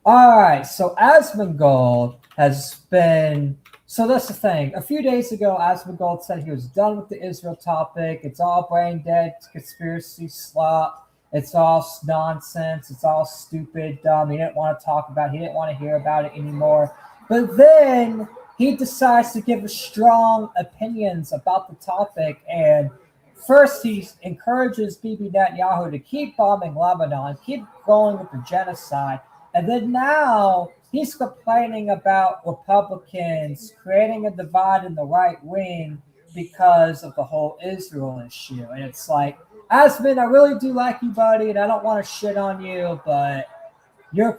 All right, so Asmongold has been. So that's the thing. A few days ago, Asmongold said he was done with the Israel topic. It's all brain dead, conspiracy slop. It's all nonsense. It's all stupid, dumb. He didn't want to talk about it. He didn't want to hear about it anymore. But then he decides to give strong opinions about the topic. And first, he encourages Bibi Netanyahu to keep bombing Lebanon, keep going with the genocide. And then now he's complaining about Republicans creating a divide in the right wing because of the whole Israel issue. And it's like, Asmon, I really do like you, buddy, and I don't want to shit on you, but you're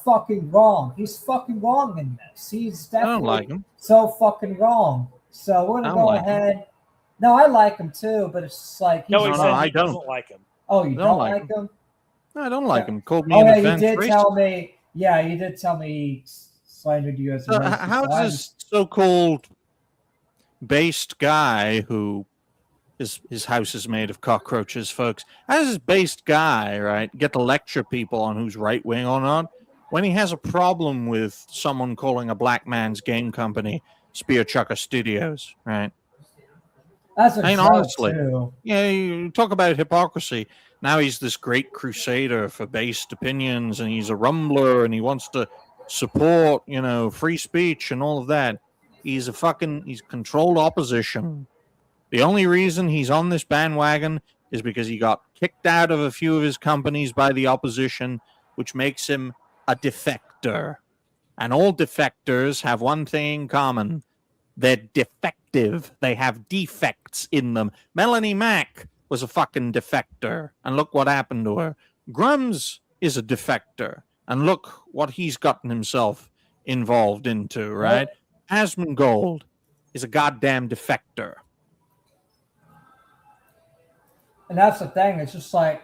fucking wrong. He's fucking wrong in this. He's I don't like definitely him. so fucking wrong. So we're I gonna don't go like him. ahead. No, I like him too, but it's just like No, he No, said I he don't. doesn't like him. oh, you don't like like him? No, I don't like him. Called me Oh an yeah, you advanced did racist. tell me. Yeah, you did tell me he slandered you as a So, racist. how so I does this so-called based guy who his house is made of cockroaches, folks? How does this based guy, right, get to lecture people on who's right wing or not when he has a problem with someone calling a black man's game company Spear Chucker Studios, right? That's a I mean, joke honestly, too. yeah, you talk about hypocrisy. Now he's this great crusader for based opinions, and he's a rumbler, and he wants to support, free speech and all of that. He's he's controlled opposition. The only reason he's on this bandwagon is because he got kicked out of a few of his companies by the opposition, which makes him a defector. And all defectors have one thing in common: they're defective. They have defects in them. Melanie Mack was a fucking defector, and look what happened to her. Grums is a defector, and look what he's gotten himself involved into, right? Asmongold is a goddamn defector. And that's the thing. It's just like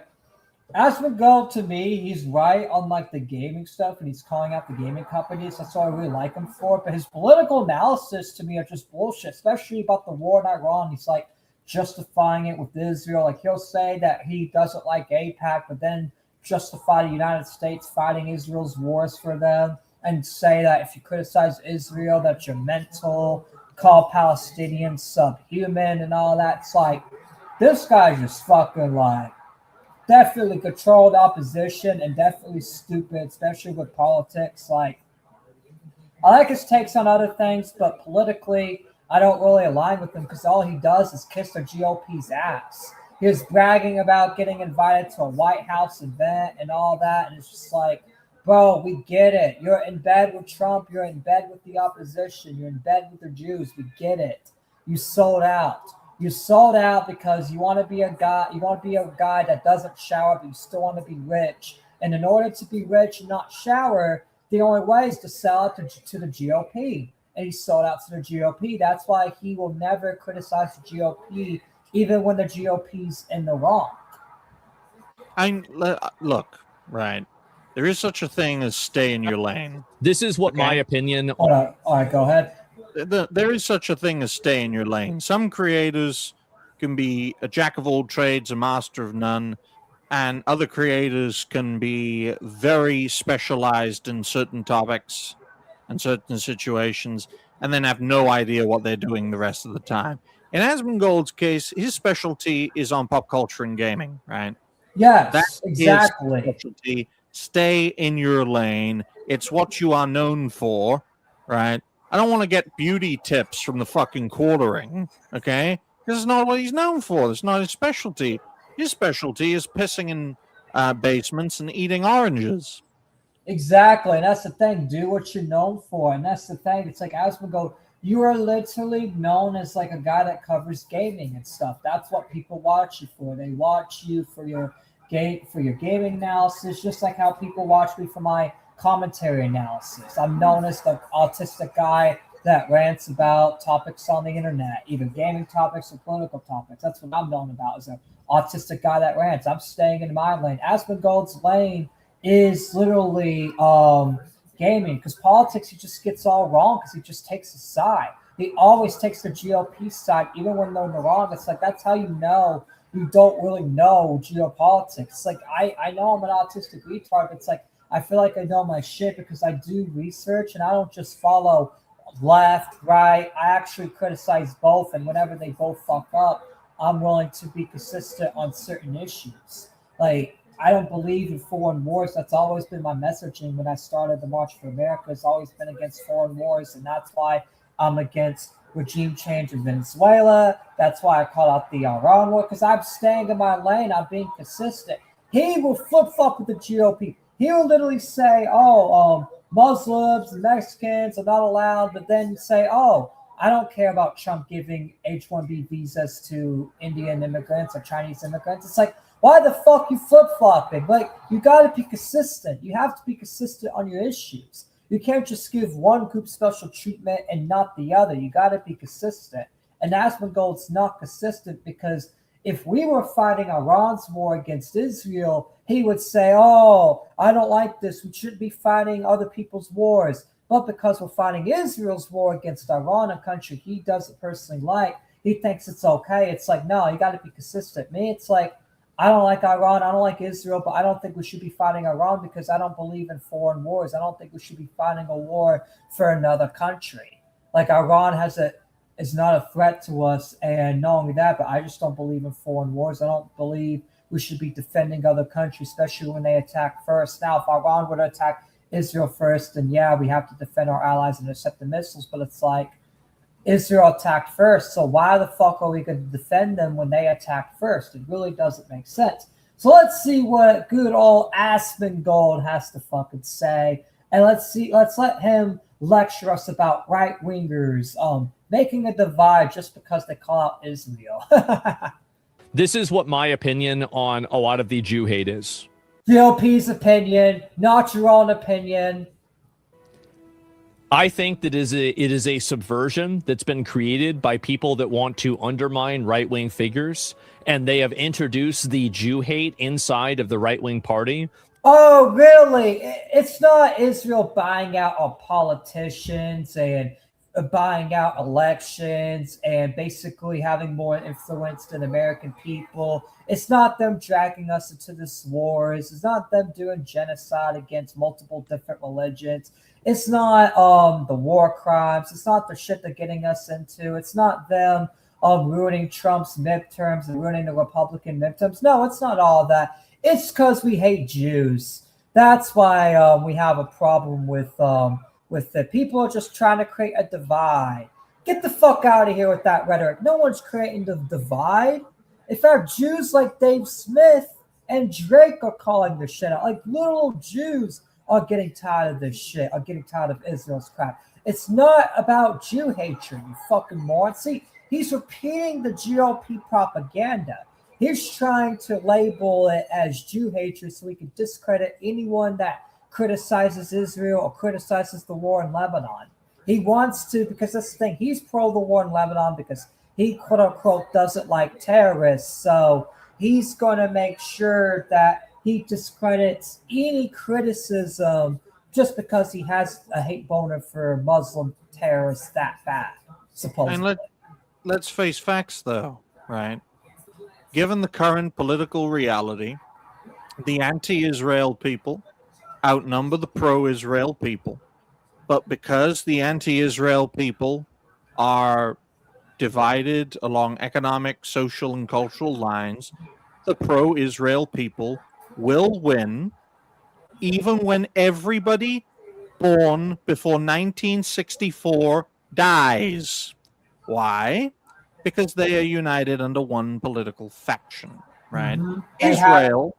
Asmongold, to me, he's right on like the gaming stuff, and he's calling out the gaming companies. That's what I really like him for. But his political analysis to me are just bullshit, especially about the war in Iran. He's like justifying it with Israel. Like he'll say that he doesn't like AIPAC, but then justify the United States fighting Israel's wars for them, and say that if you criticize Israel, that you're mental, call Palestinians subhuman, and all that. It's like this guy's just fucking like definitely controlled opposition and definitely stupid, especially with politics. Like, I like his takes on other things, but politically, I don't really align with him because all he does is kiss the GOP's ass. He was bragging about getting invited to a White House event and all that, and it's just like, bro, we get it. You're in bed with Trump. You're in bed with the opposition. You're in bed with the Jews. We get it. You sold out. You sold out because you want to be a guy. You want to be a guy that doesn't shower, but you still want to be rich. And in order to be rich and not shower, the only way is to sell out to the GOP. And he sold out to the GOP. That's why he will never criticize the GOP, even when the GOP's in the wrong. Look, right. There is such a thing as stay in your lane. This is what my opinion. All right, go ahead. There is such a thing as stay in your lane. Some creators can be a jack of all trades, a master of none, and other creators can be very specialized in certain topics and certain situations, and then have no idea what they're doing the rest of the time. In Asmongold's case, his specialty is on pop culture and gaming, right? Yes, That's exactly. his specialty. Stay in your lane. It's what you are known for, right? I don't want to get beauty tips from the fucking quartering, okay? This is not what he's known for. It's not his specialty. His specialty is pissing in basements and eating oranges. Exactly, and that's the thing. Do what you're known for, and that's the thing. It's like Asmongold, you are literally known as like a guy that covers gaming and stuff. That's what people watch you for. They watch you for your gaming analysis, just like how people watch me for my commentary analysis. I'm known as the autistic guy that rants about topics on the internet, either gaming topics or political topics. That's what I'm known about, as an autistic guy that rants. I'm staying in my lane. Asmongold's lane is literally gaming, because politics he just gets all wrong because he just takes a side. He always takes the GOP side, even when they're in the wrong. It's like, that's how you know you don't really know geopolitics. It's like, I know I'm an autistic retard, but it's like, I feel like I know my shit because I do research and I don't just follow left, right. I actually criticize both, and whenever they both fuck up, I'm willing to be consistent on certain issues. Like I don't believe in foreign wars. That's always been my messaging when I started the March for America. It's always been against foreign wars, and that's why I'm against regime change in Venezuela. That's why I call out the Iran war because I'm staying in my lane. I'm being consistent. He will flip flop with the GOP. He will literally say, "Oh, Muslims and Mexicans are not allowed," but then say, "Oh, I don't care about Trump giving H-1B visas to Indian immigrants or Chinese immigrants." It's like, why the fuck you flip flopping? Like, you got to be consistent. You have to be consistent on your issues. You can't just give one group special treatment and not the other. You got to be consistent. And Asmongold's not consistent because if we were fighting Iran's war against Israel, he would say, "Oh, I don't like this. We shouldn't be fighting other people's wars." But because we're fighting Israel's war against Iran, a country he doesn't personally like, he thinks it's okay. It's like, no, you got to be consistent. Me, it's like, I don't like Iran. I don't like Israel, but I don't think we should be fighting Iran because I don't believe in foreign wars. I don't think we should be fighting a war for another country. Like Iran is not a threat to us, and not only that, but I just don't believe in foreign wars. I don't believe we should be defending other countries, especially when they attack first. Now, if Iran were to attack Israel first, then yeah, we have to defend our allies and intercept the missiles. But it's like Israel attacked first, so why the fuck are we going to defend them when they attacked first? It really doesn't make sense. So let's see what good old Asmongold has to fucking say, and let's let him lecture us about right wingers making a divide just because they call out Israel. This is what my opinion on a lot of the Jew hate is. GOP's opinion, not your own opinion. I think that it is a subversion that's been created by people that want to undermine right-wing figures, and they have introduced the Jew hate inside of the right-wing party. Oh, really? It's not Israel buying out our politicians and buying out elections and basically having more influence than American people. It's not them dragging us into this wars. It's not them doing genocide against multiple different religions. It's not the war crimes. It's not the shit they're getting us into. It's not them ruining Trump's midterms and ruining the Republican midterms. No, it's not all that. It's because we hate Jews. That's why we have a problem with the people are just trying to create a divide. Get the fuck out of here with that rhetoric. No one's creating the divide. In fact, Jews like Dave Smith and Drake are calling this shit out. Like little Jews are getting tired of this shit, are getting tired of Israel's crap. It's not about Jew hatred, you fucking moron. See, he's repeating the GOP propaganda. He's trying to label it as Jew hatred so he can discredit anyone that criticizes Israel or criticizes the war in Lebanon. He wants to, because that's the thing, he's pro the war in Lebanon because he quote unquote doesn't like terrorists. So he's going to make sure that he discredits any criticism just because he has a hate boner for Muslim terrorists that bad, supposedly. And let's face facts, though, right? Given the current political reality, the anti-Israel people outnumber the pro-Israel people. But because the anti-Israel people are divided along economic, social, and cultural lines, the pro-Israel people will win even when everybody born before 1964 dies. Why? Because they are united under one political faction, right? Mm-hmm.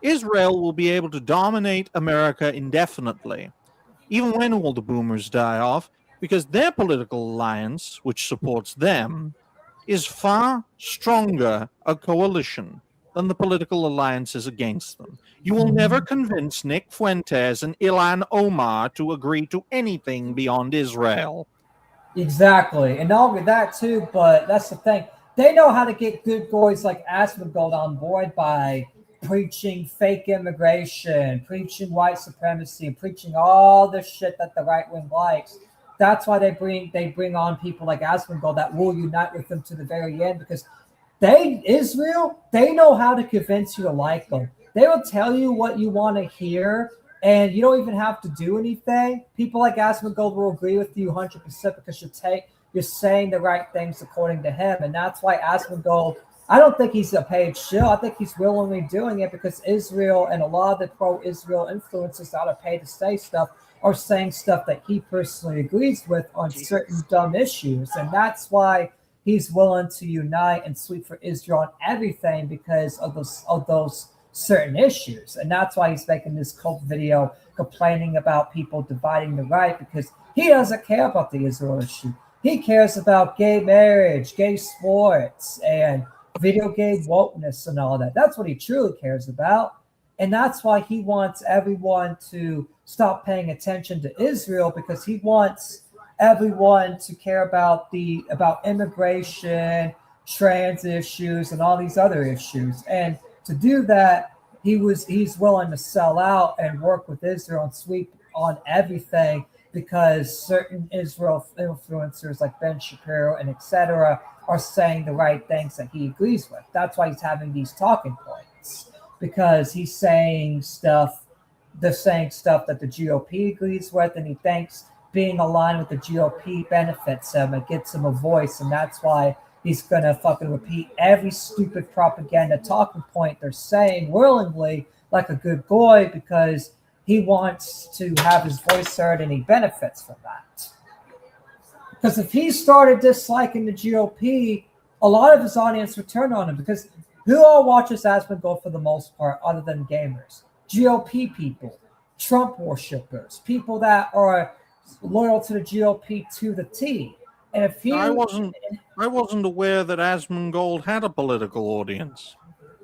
Israel will be able to dominate America indefinitely, even when all the boomers die off, because their political alliance, which supports them, is far stronger a coalition than the political alliances against them. You will never convince Nick Fuentes and Ilhan Omar to agree to anything beyond Israel. Exactly. And not only that, too, but that's the thing. They know how to get good boys like Asmongold on board by preaching fake immigration, preaching white supremacy, and preaching all the shit that the right wing likes. That's why they bring on people like Asmongold that will unite with them to the very end because Israel, they know how to convince you to like them. They will tell you what you want to hear, and you don't even have to do anything. People like Asmongold will agree with you 100% because you're saying the right things according to him, and that's why Asmongold. I don't think he's a paid shill. I think he's willingly doing it because Israel and a lot of the pro-Israel influencers that are paid to say stuff are saying stuff that he personally agrees with on certain dumb issues, and that's why he's willing to unite and sweep for Israel on everything because of those certain issues. And that's why he's making this cult video complaining about people dividing the right because he doesn't care about the Israel issue. He cares about gay marriage, gay sports, and video game wokeness and all that. That's what he truly cares about. And that's why he wants everyone to stop paying attention to Israel because he wants everyone to care about immigration, trans issues, and all these other issues. And to do that, he's willing to sell out and work with Israel and sweep on everything because certain Israel influencers like Ben Shapiro and etc. are saying the right things that he agrees with. That's why he's having these talking points because he's saying stuff. They're saying stuff that the GOP agrees with, and he thinks being aligned with the GOP benefits him. It gets him a voice, and that's why he's going to fucking repeat every stupid propaganda talking point they're saying willingly like a good boy because he wants to have his voice heard and he benefits from that. Because if he started disliking the GOP, a lot of his audience would turn on him because who all watches Asmongold for the most part other than gamers? GOP people, Trump worshippers, people that are loyal to the GOP to the T. And if I wasn't aware that Asmongold had a political audience.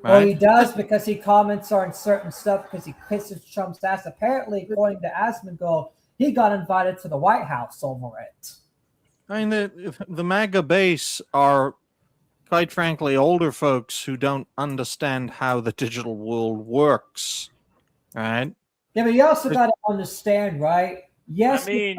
Right? Well, he does because he comments on certain stuff because he kisses Trump's ass. Apparently, according to Asmongold, he got invited to the White House over it. I mean, the MAGA base are, quite frankly, older folks who don't understand how the digital world works. Right? Yeah, but you also got to understand, right? Yes, I mean,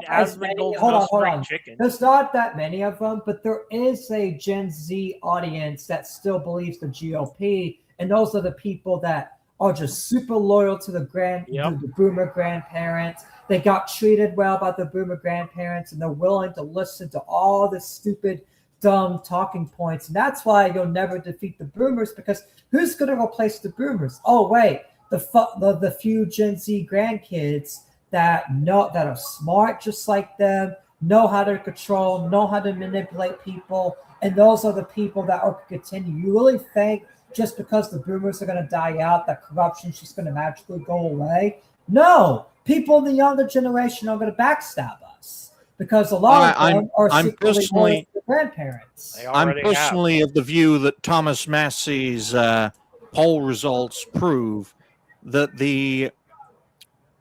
hold on. Chicken. There's not that many of them, but there is a Gen Z audience that still believes the GOP, and those are the people that are just super loyal to the boomer grandparents. They got treated well by the boomer grandparents, and they're willing to listen to all the stupid, dumb talking points. And that's why you'll never defeat the boomers because who's going to replace the boomers? Oh, wait, the few Gen Z grandkids that are smart just like them, know how to control, know how to manipulate people, and those are the people that are going to continue. You really think just because the boomers are going to die out, that corruption's just going to magically go away? No, people in the younger generation are going to backstab us because a lot of them are secretly loyal to the grandparents. I'm personally of the view that Thomas Massey's poll results prove that the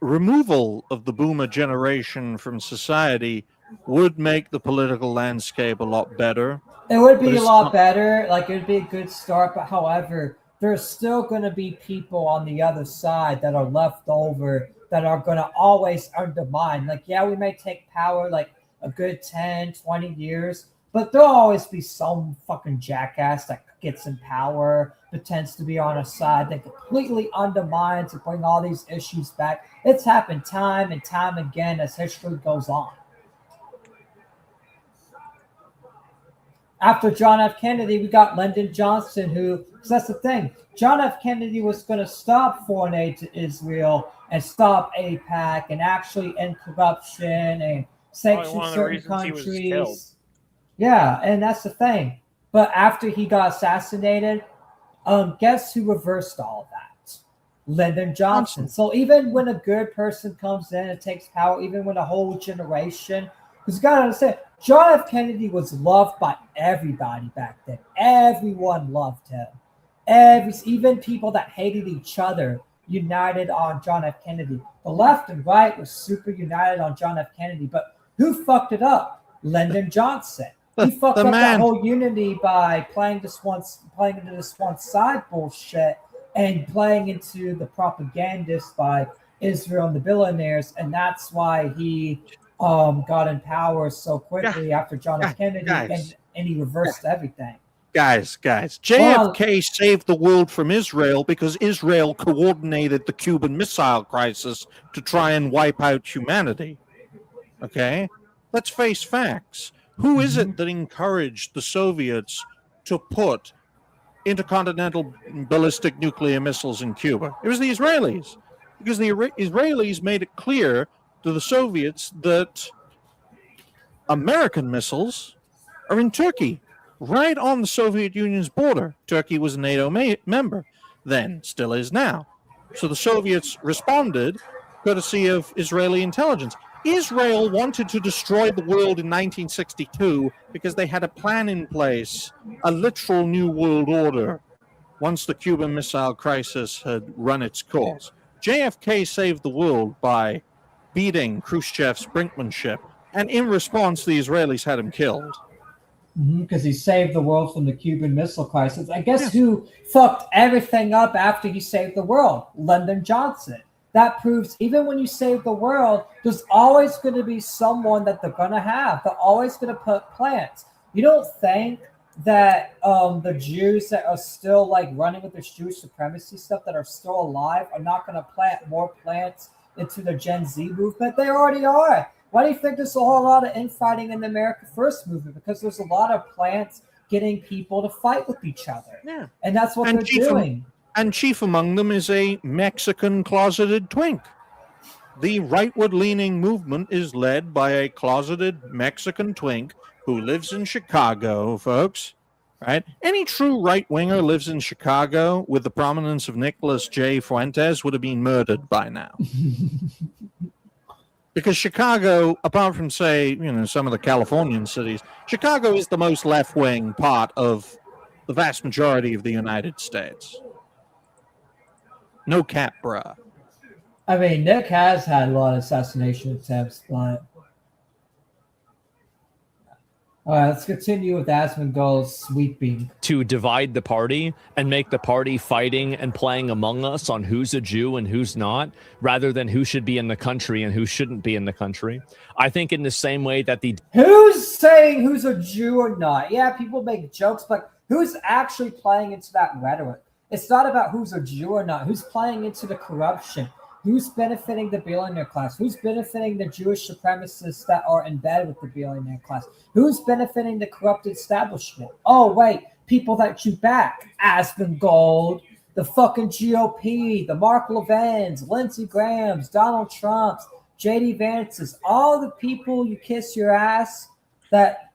removal of the boomer generation from society would make the political landscape a lot better. It would be a lot better. Like, it would be a good start. But however, there's still going to be people on the other side that are left over that are going to always undermine. Like, yeah, we may take power like a good 10, 20 years, but there'll always be some fucking jackass that gets in power, pretends to be on a side that completely undermines and bring all these issues back. It's happened time and time again as history goes on. After John F. Kennedy, we got Lyndon Johnson, because that's the thing. John F. Kennedy was going to stop foreign aid to Israel and stop AIPAC and actually end corruption and sanction certain countries. Yeah, and that's the thing. But after he got assassinated, guess who reversed all of that? Lyndon Johnson. So even when a good person comes in and takes power, even when a whole generation, because you got to understand, John F. Kennedy was loved by everybody back then. Everyone loved him. Even people that hated each other united on John F. Kennedy. The left and right was super united on John F. Kennedy. But who fucked it up? Lyndon Johnson. He fucked up that whole unity by playing into this one side bullshit and playing into the propagandists by Israel and the billionaires, and that's why he got in power so quickly after John F. Kennedy, and he reversed everything. Guys, JFK saved the world from Israel because Israel coordinated the Cuban Missile Crisis to try and wipe out humanity. Okay? Let's face facts. Who is it that encouraged the Soviets to put intercontinental ballistic nuclear missiles in Cuba? It was the Israelis. Because the Israelis made it clear to the Soviets that American missiles are in Turkey, right on the Soviet Union's border. Turkey was a NATO member then, still is now. So the Soviets responded courtesy of Israeli intelligence. Israel wanted to destroy the world in 1962 because they had a plan in place, a literal new world order, once the Cuban Missile Crisis had run its course. JFK saved the world by beating Khrushchev's brinkmanship, and in response, the Israelis had him killed. Because he saved the world from the Cuban Missile Crisis. I guess who fucked everything up after he saved the world? Lyndon Johnson. That proves even when you save the world, there's always going to be someone that they're going to have. They're always going to put plants. You don't think that the Jews that are still like running with this Jewish supremacy stuff that are still alive are not going to plant more plants into the Gen Z movement? They already are. Why do you think there's a whole lot of infighting in the America First movement? Because there's a lot of plants getting people to fight with each other. Yeah. And that's what they're doing. And chief among them is a Mexican closeted twink. The rightward-leaning movement is led by a closeted Mexican twink who lives in Chicago, folks. Right? Any true right-winger lives in Chicago with the prominence of Nicholas J. Fuentes would have been murdered by now. Because Chicago, apart from, say, some of the Californian cities, Chicago is the most left-wing part of the vast majority of the United States. No cap, bruh. I mean, Nick has had a lot of assassination attempts, but... All right, let's continue with Asmongold's sweeping. To divide the party and make the party fighting and playing Among Us on who's a Jew and who's not, rather than who should be in the country and who shouldn't be in the country. I think in the same way that the... Who's saying who's a Jew or not? Yeah, people make jokes, but who's actually playing into that rhetoric? It's not about who's a Jew or not. Who's playing into the corruption? Who's benefiting the billionaire class? Who's benefiting the Jewish supremacists that are in bed with the billionaire class? Who's benefiting the corrupt establishment? Oh, wait, people that you back. Asmongold, the fucking GOP, the Mark Levins, Lindsey Graham's, Donald Trump's, JD Vance's, all the people you kiss your ass that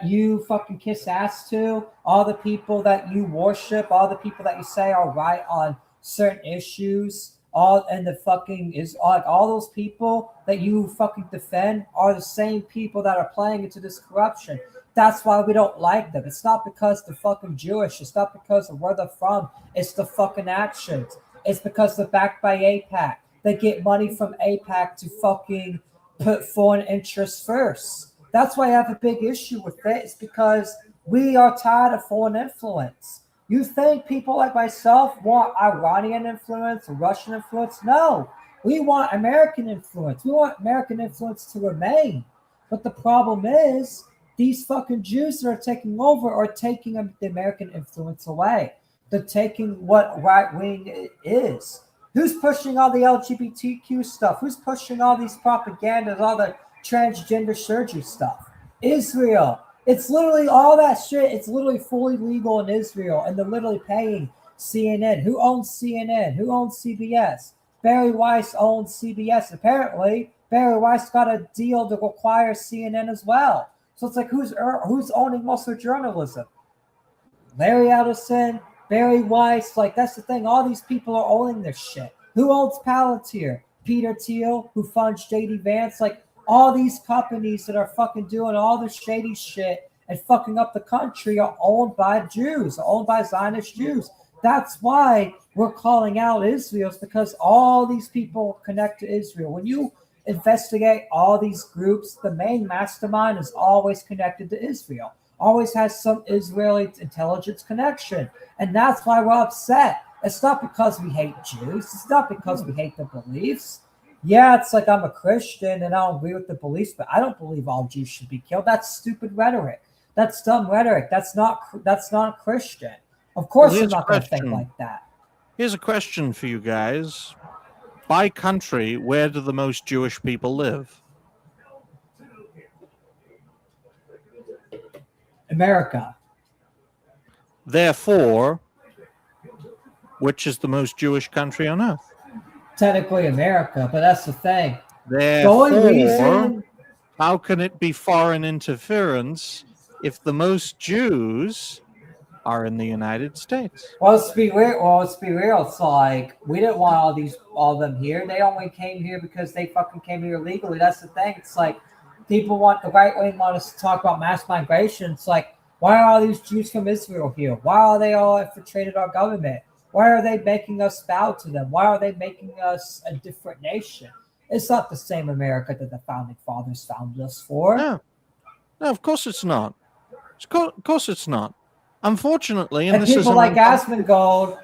you fucking kiss ass to, all the people that you worship, all the people that you say are right on certain issues, all those people that you fucking defend are the same people that are playing into this corruption. That's why we don't like them. It's not because they're fucking Jewish. It's not because of where they're from. It's the fucking actions. It's because they're backed by AIPAC. They get money from AIPAC to fucking put foreign interests first. That's why I have a big issue with it. It's because we are tired of foreign influence. You think people like myself want Iranian influence or Russian influence? No, we want American influence. We want American influence to remain. But the problem is these fucking Jews that are taking over are taking the American influence away. They're taking what right-wing is. Who's pushing all the LGBTQ stuff? Who's pushing all these propagandas, all the transgender surgery stuff? Israel. It's literally all that shit. It's literally fully legal in Israel, and they're literally paying CNN. Who owns CNN? Who owns CBS? Barry Weiss owns CBS. Apparently, Barry Weiss got a deal to acquire CNN as well. So it's like, who's owning most of journalism? Larry Ellison, Barry Weiss. Like, that's the thing. All these people are owning this shit. Who owns Palantir? Peter Thiel, who funds JD Vance. Like, all these companies that are fucking doing all this shady shit and fucking up the country are owned by Jews, are owned by Zionist Jews. That's why we're calling out Israel, is because all these people connect to Israel. When you investigate all these groups, the main mastermind is always connected to Israel, always has some Israeli intelligence connection. And that's why we're upset. It's not because we hate Jews. It's not because we hate their beliefs. Yeah, it's like I'm a Christian and I don't agree with the beliefs, but I don't believe all Jews should be killed. That's stupid rhetoric. That's dumb rhetoric. That's not Christian. Of Well, course, they're here's a not going to think question. like that. Here's a question for you guys. By country, where do the most Jewish people live? America. Therefore, which is the most Jewish country on earth? Technically America, but that's the thing. The only Therefore, reason, how can it be foreign interference if the most Jews are in the United States? well, let's be real. Well, let's be real. It's like we didn't want all of them here. They only came here because they fucking came here legally. That's the thing. It's like people want the right wing want us to talk about mass migration. It's like, why are all these Jews from Israel here? Why are they all infiltrated our government? Why are they making us bow to them? Why are they making us a different nation? It's not the same America that the founding fathers founded us for. No, of course it's not. Of course it's not. Unfortunately, And people like Asmon Gold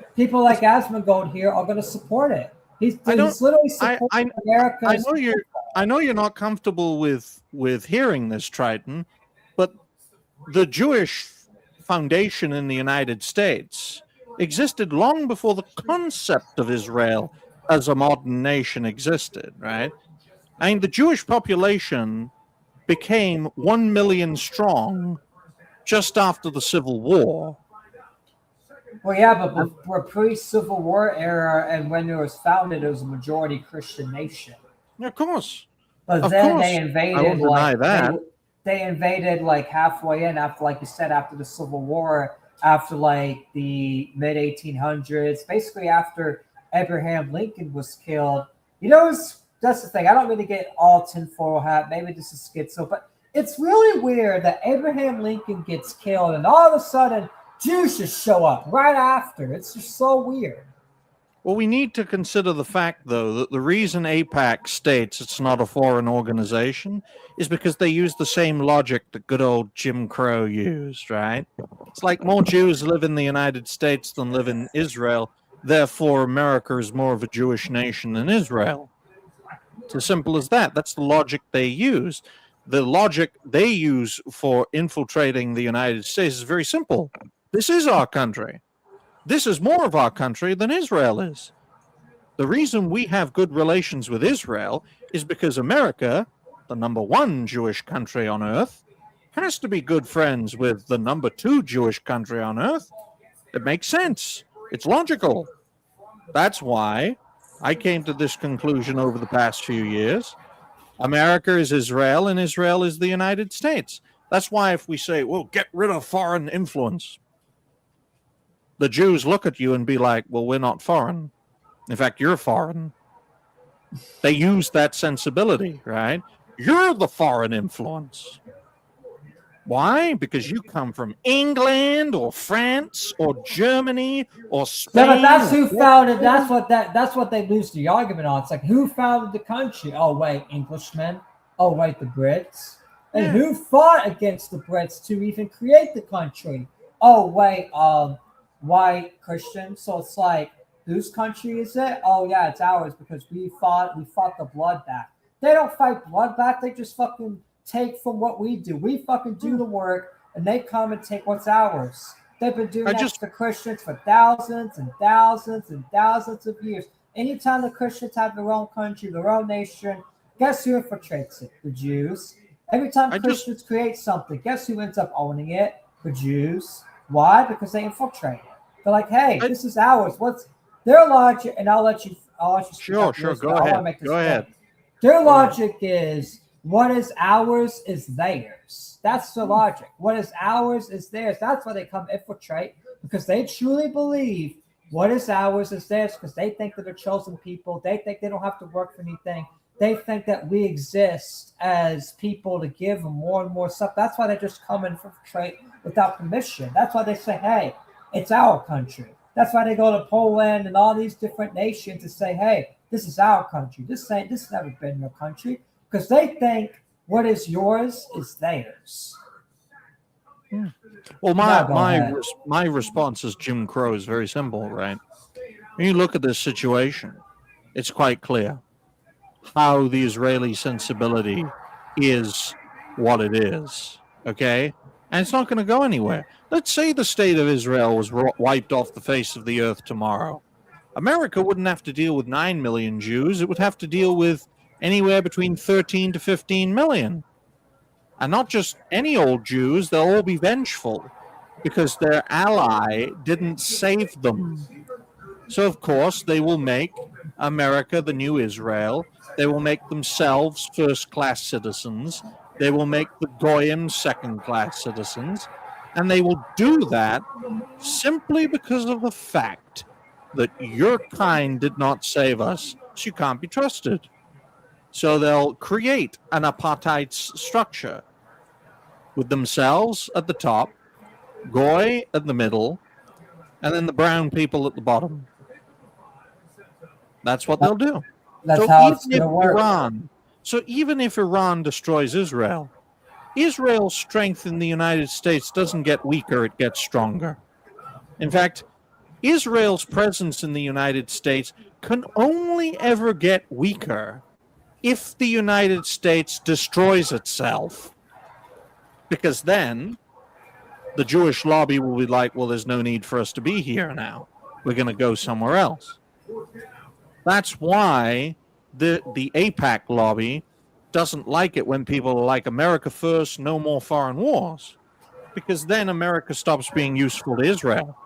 here are going to support it. He's literally supporting America. I know you're not comfortable with hearing this, Triton, but the Jewish foundation in the United States existed long before the concept of Israel as a modern nation existed, right? I mean, the Jewish population became 1 million strong just after the Civil War. Well, yeah, but we're pre-Civil War era, and when it was founded, it was a majority Christian nation. Yeah, of course. But Of then course. they invaded. I won't deny that. They invaded like halfway in after, like you said, after the Civil War, after like the mid 1800s, basically after Abraham Lincoln was killed. You know, that's the thing. I don't mean to get all tinfoil hat. Maybe this is schizo, but it's really weird that Abraham Lincoln gets killed, and all of a sudden Jews just show up right after. It's just so weird. Well, we need to consider the fact, though, that the reason AIPAC states it's not a foreign organization is because they use the same logic that good old Jim Crow used, right? It's like more Jews live in the United States than live in Israel, therefore America is more of a Jewish nation than Israel. It's as simple as that. That's the logic they use. The logic they use for infiltrating the United States is very simple. This is our country. This is more of our country than Israel is. The reason we have good relations with Israel is because America, the number one Jewish country on earth, has to be good friends with the number two Jewish country on earth. It makes sense. It's logical. That's why I came to this conclusion over the past few years. America is Israel and Israel is the United States. That's why if we say, well, get rid of foreign influence, the Jews look at you and be like, well, we're not foreign. In fact, you're foreign. They use that sensibility, right? You're the foreign influence. Why? Because you come from England or France or Germany or Spain. Yeah, but that's who founded. That's what they lose the argument on. It's like, who founded the country? Oh wait, Englishmen. Oh wait, the Brits. And who fought against the Brits to even create the country? Oh wait, white Christians. So it's like, whose country is it? Oh yeah, it's ours because we fought the blood back. They don't fight blood back. They just fucking take from what we do. We fucking do the work, and they come and take what's ours. They've been doing that to Christians for thousands and thousands and thousands of years. Anytime the Christians have their own country, their own nation, guess who infiltrates it? The Jews. Every time Christians create something, guess who ends up owning it? The Jews. Why? Because they infiltrate it. They're like, hey, this is ours. What's their logic? And I'll let you Sure. Go ahead. Their logic is, what is ours is theirs. That's the logic. What is ours is theirs. That's why they come infiltrate, because they truly believe what is ours is theirs, because they think that they're chosen people. They think they don't have to work for anything. They think that we exist as people to give them more and more stuff. That's why they just come and infiltrate without permission. That's why they say, hey, it's our country. That's why they go to Poland and all these different nations and say, hey, this is our country. This has never been your country. Because they think what is yours is theirs. Well, my response as Jim Crow is very simple, right? When you look at this situation, it's quite clear how the Israeli sensibility is what it is. Okay? And it's not going to go anywhere. Let's say the state of Israel was wiped off the face of the earth tomorrow. America wouldn't have to deal with 9 million Jews. It would have to deal with anywhere between 13 to 15 million. And not just any old Jews, they'll all be vengeful because their ally didn't save them. So, of course, they will make America the new Israel. They will make themselves first-class citizens. They will make the Goyim second-class citizens. And they will do that simply because of the fact that your kind did not save us, so you can't be trusted. So they'll create an apartheid structure with themselves at the top, Goy at the middle, and then the brown people at the bottom. That's what they'll do. That's how it's even going to if work. even if Iran destroys Israel, Israel's strength in the United States doesn't get weaker, it gets stronger. In fact, Israel's presence in the United States can only ever get weaker if the United States destroys itself. Because then the Jewish lobby will be like, well, there's no need for us to be here now. We're going to go somewhere else. That's why the AIPAC lobby doesn't like it when people are like, America first, no more foreign wars. Because then America stops being useful to Israel.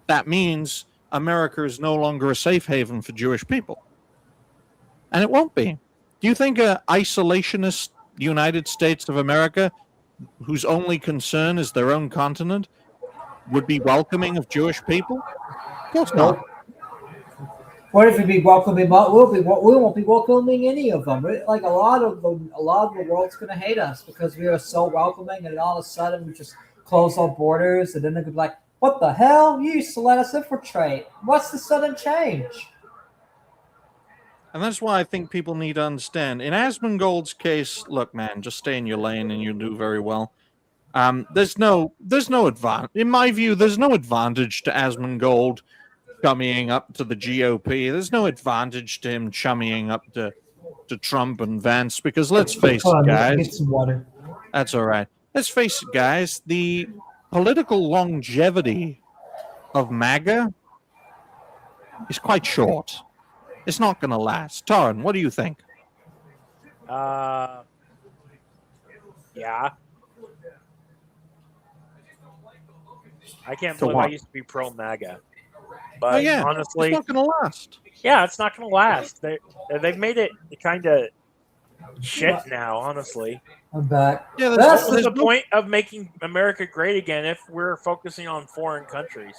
That means America is no longer a safe haven for Jewish people. And it won't be. Do you think an isolationist United States of America, whose only concern is their own continent, would be welcoming of Jewish people? Of course not. What if we be welcoming? We won't be welcoming any of them. Like a lot of the world's going to hate us because we are so welcoming, and all of a sudden we just close our borders, and then they'll be like, "What the hell? You used to let us infiltrate. What's the sudden change?" And that's why I think people need to understand. In Asmongold's case, look, man, just stay in your lane and you'll do very well. There's no advantage. In my view, there's no advantage to Asmongold chummying up to the GOP. There's no advantage to him chummying up to Trump and Vance because let's face it, guys. Get some water. That's all right. Let's face it, guys. The political longevity of MAGA is quite short. It's not going to last. Taran, what do you think? Yeah. I can't believe I used to be pro MAGA. But honestly, it's not going to last. Yeah, it's not going to last. They've made it kind of shit now, honestly. I'm back. Yeah, what's the point of making America great again if we're focusing on foreign countries?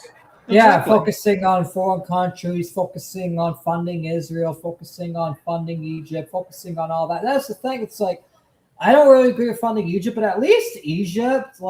Yeah, exactly. Focusing on foreign countries, focusing on funding Israel, focusing on funding Egypt, focusing on all that. That's the thing. It's like, I don't really agree with funding Egypt, but at least Egypt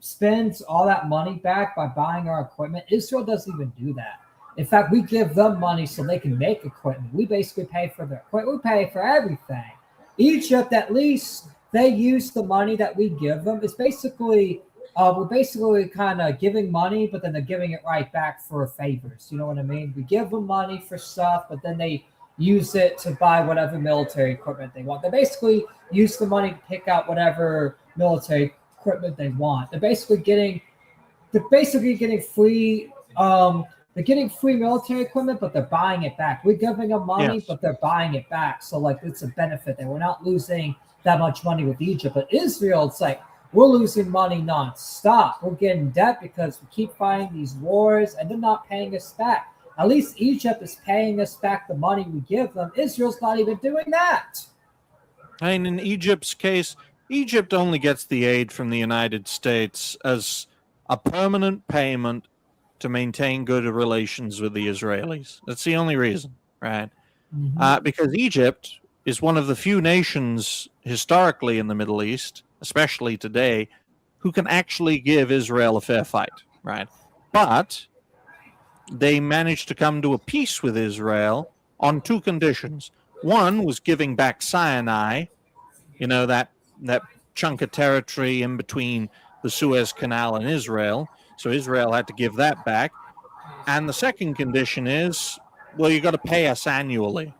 spends all that money back by buying our equipment. Israel doesn't even do that. In fact, we give them money so they can make equipment. We basically pay for their equipment. We pay for everything. Egypt, at least they use the money that we give them. It's basically, we're basically kind of giving money, but then they're giving it right back for favors. You know what I mean? We give them money for stuff, but then they use it to buy whatever military equipment they want. They basically use the money to pick out whatever military equipment they want. They're basically getting free. They're getting free military equipment, but they're buying it back. We're giving them money, but they're buying it back. So it's a benefit there. We're not losing that much money with Egypt, but Israel, it's like we're losing money nonstop. We're getting debt because we keep fighting these wars, and they're not paying us back. At least Egypt is paying us back the money we give them. Israel's not even doing that. And in Egypt's case, Egypt only gets the aid from the United States as a permanent payment to maintain good relations with the Israelis. That's the only reason, right? Mm-hmm. Because Egypt is one of the few nations historically in the Middle East, especially today, who can actually give Israel a fair fight, right? But they managed to come to a peace with Israel on two conditions. One was giving back Sinai, that chunk of territory in between the Suez Canal and Israel. So Israel had to give that back. And the second condition is, well, you got to pay us annually.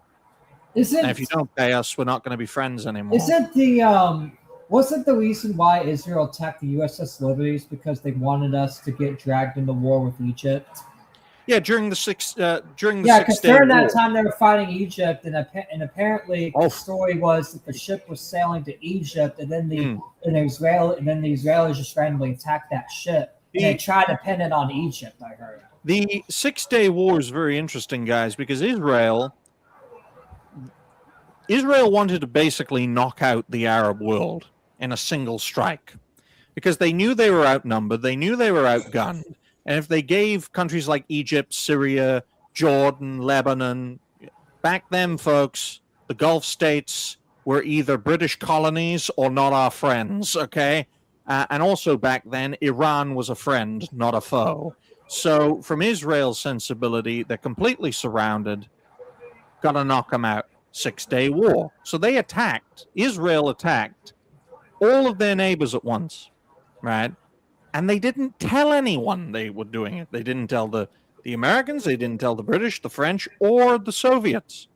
And if you don't pay us, we're not going to be friends anymore. Isn't the Wasn't the reason why Israel attacked the USS Liberties because they wanted us to get dragged into war with Egypt? Yeah, during the six Yeah, because 6 day during that war. time they were fighting Egypt, and apparently Oh. the story was that the ship was sailing to Egypt, and then Mm. the Israelis just randomly attacked that ship, and they tried to pin it on Egypt. I heard. The 6 day war is very interesting, guys, because Israel wanted to basically knock out the Arab world in a single strike because they knew they were outnumbered, they knew they were outgunned, and if they gave countries like Egypt, Syria, Jordan, Lebanon, back then, folks, the Gulf states were either British colonies or not our friends, okay? And also back then, Iran was a friend, not a foe. So from Israel's sensibility, they're completely surrounded, gotta knock them out. 6 day war. So they attacked, Israel attacked all of their neighbors at once, right? And they didn't tell anyone they were doing it. They didn't tell the Americans, they didn't tell the British, the French, or the Soviets.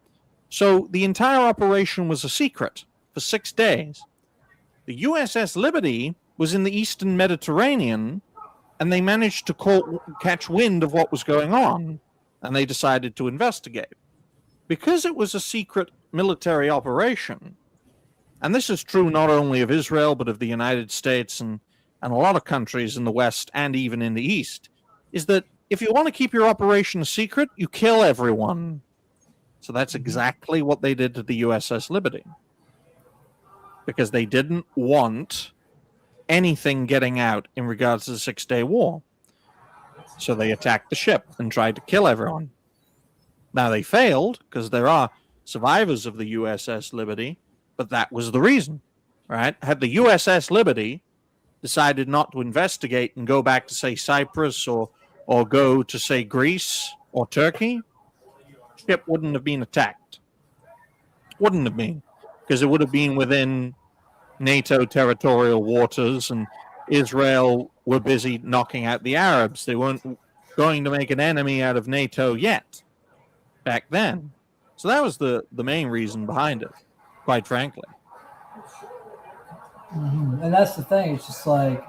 So the entire operation was a secret for 6 days. The USS Liberty was in the Eastern Mediterranean, and they managed to catch wind of what was going on, and they decided to investigate. Because it was a secret military operation, and this is true not only of Israel, but of the United States and a lot of countries in the West and even in the East, is that if you want to keep your operation a secret, you kill everyone. So that's exactly what they did to the USS Liberty. Because they didn't want anything getting out in regards to the 6 day war. So they attacked the ship and tried to kill everyone. Now they failed because there are survivors of the USS Liberty, but that was the reason, right? Had the USS Liberty decided not to investigate and go back to, say, Cyprus or go to, say, Greece or Turkey, ship wouldn't have been attacked. Wouldn't have been, because it would have been within NATO territorial waters, and Israel were busy knocking out the Arabs. They weren't going to make an enemy out of NATO yet back then. So that was the main reason behind it, quite frankly. Mm-hmm. And that's the thing. It's just like,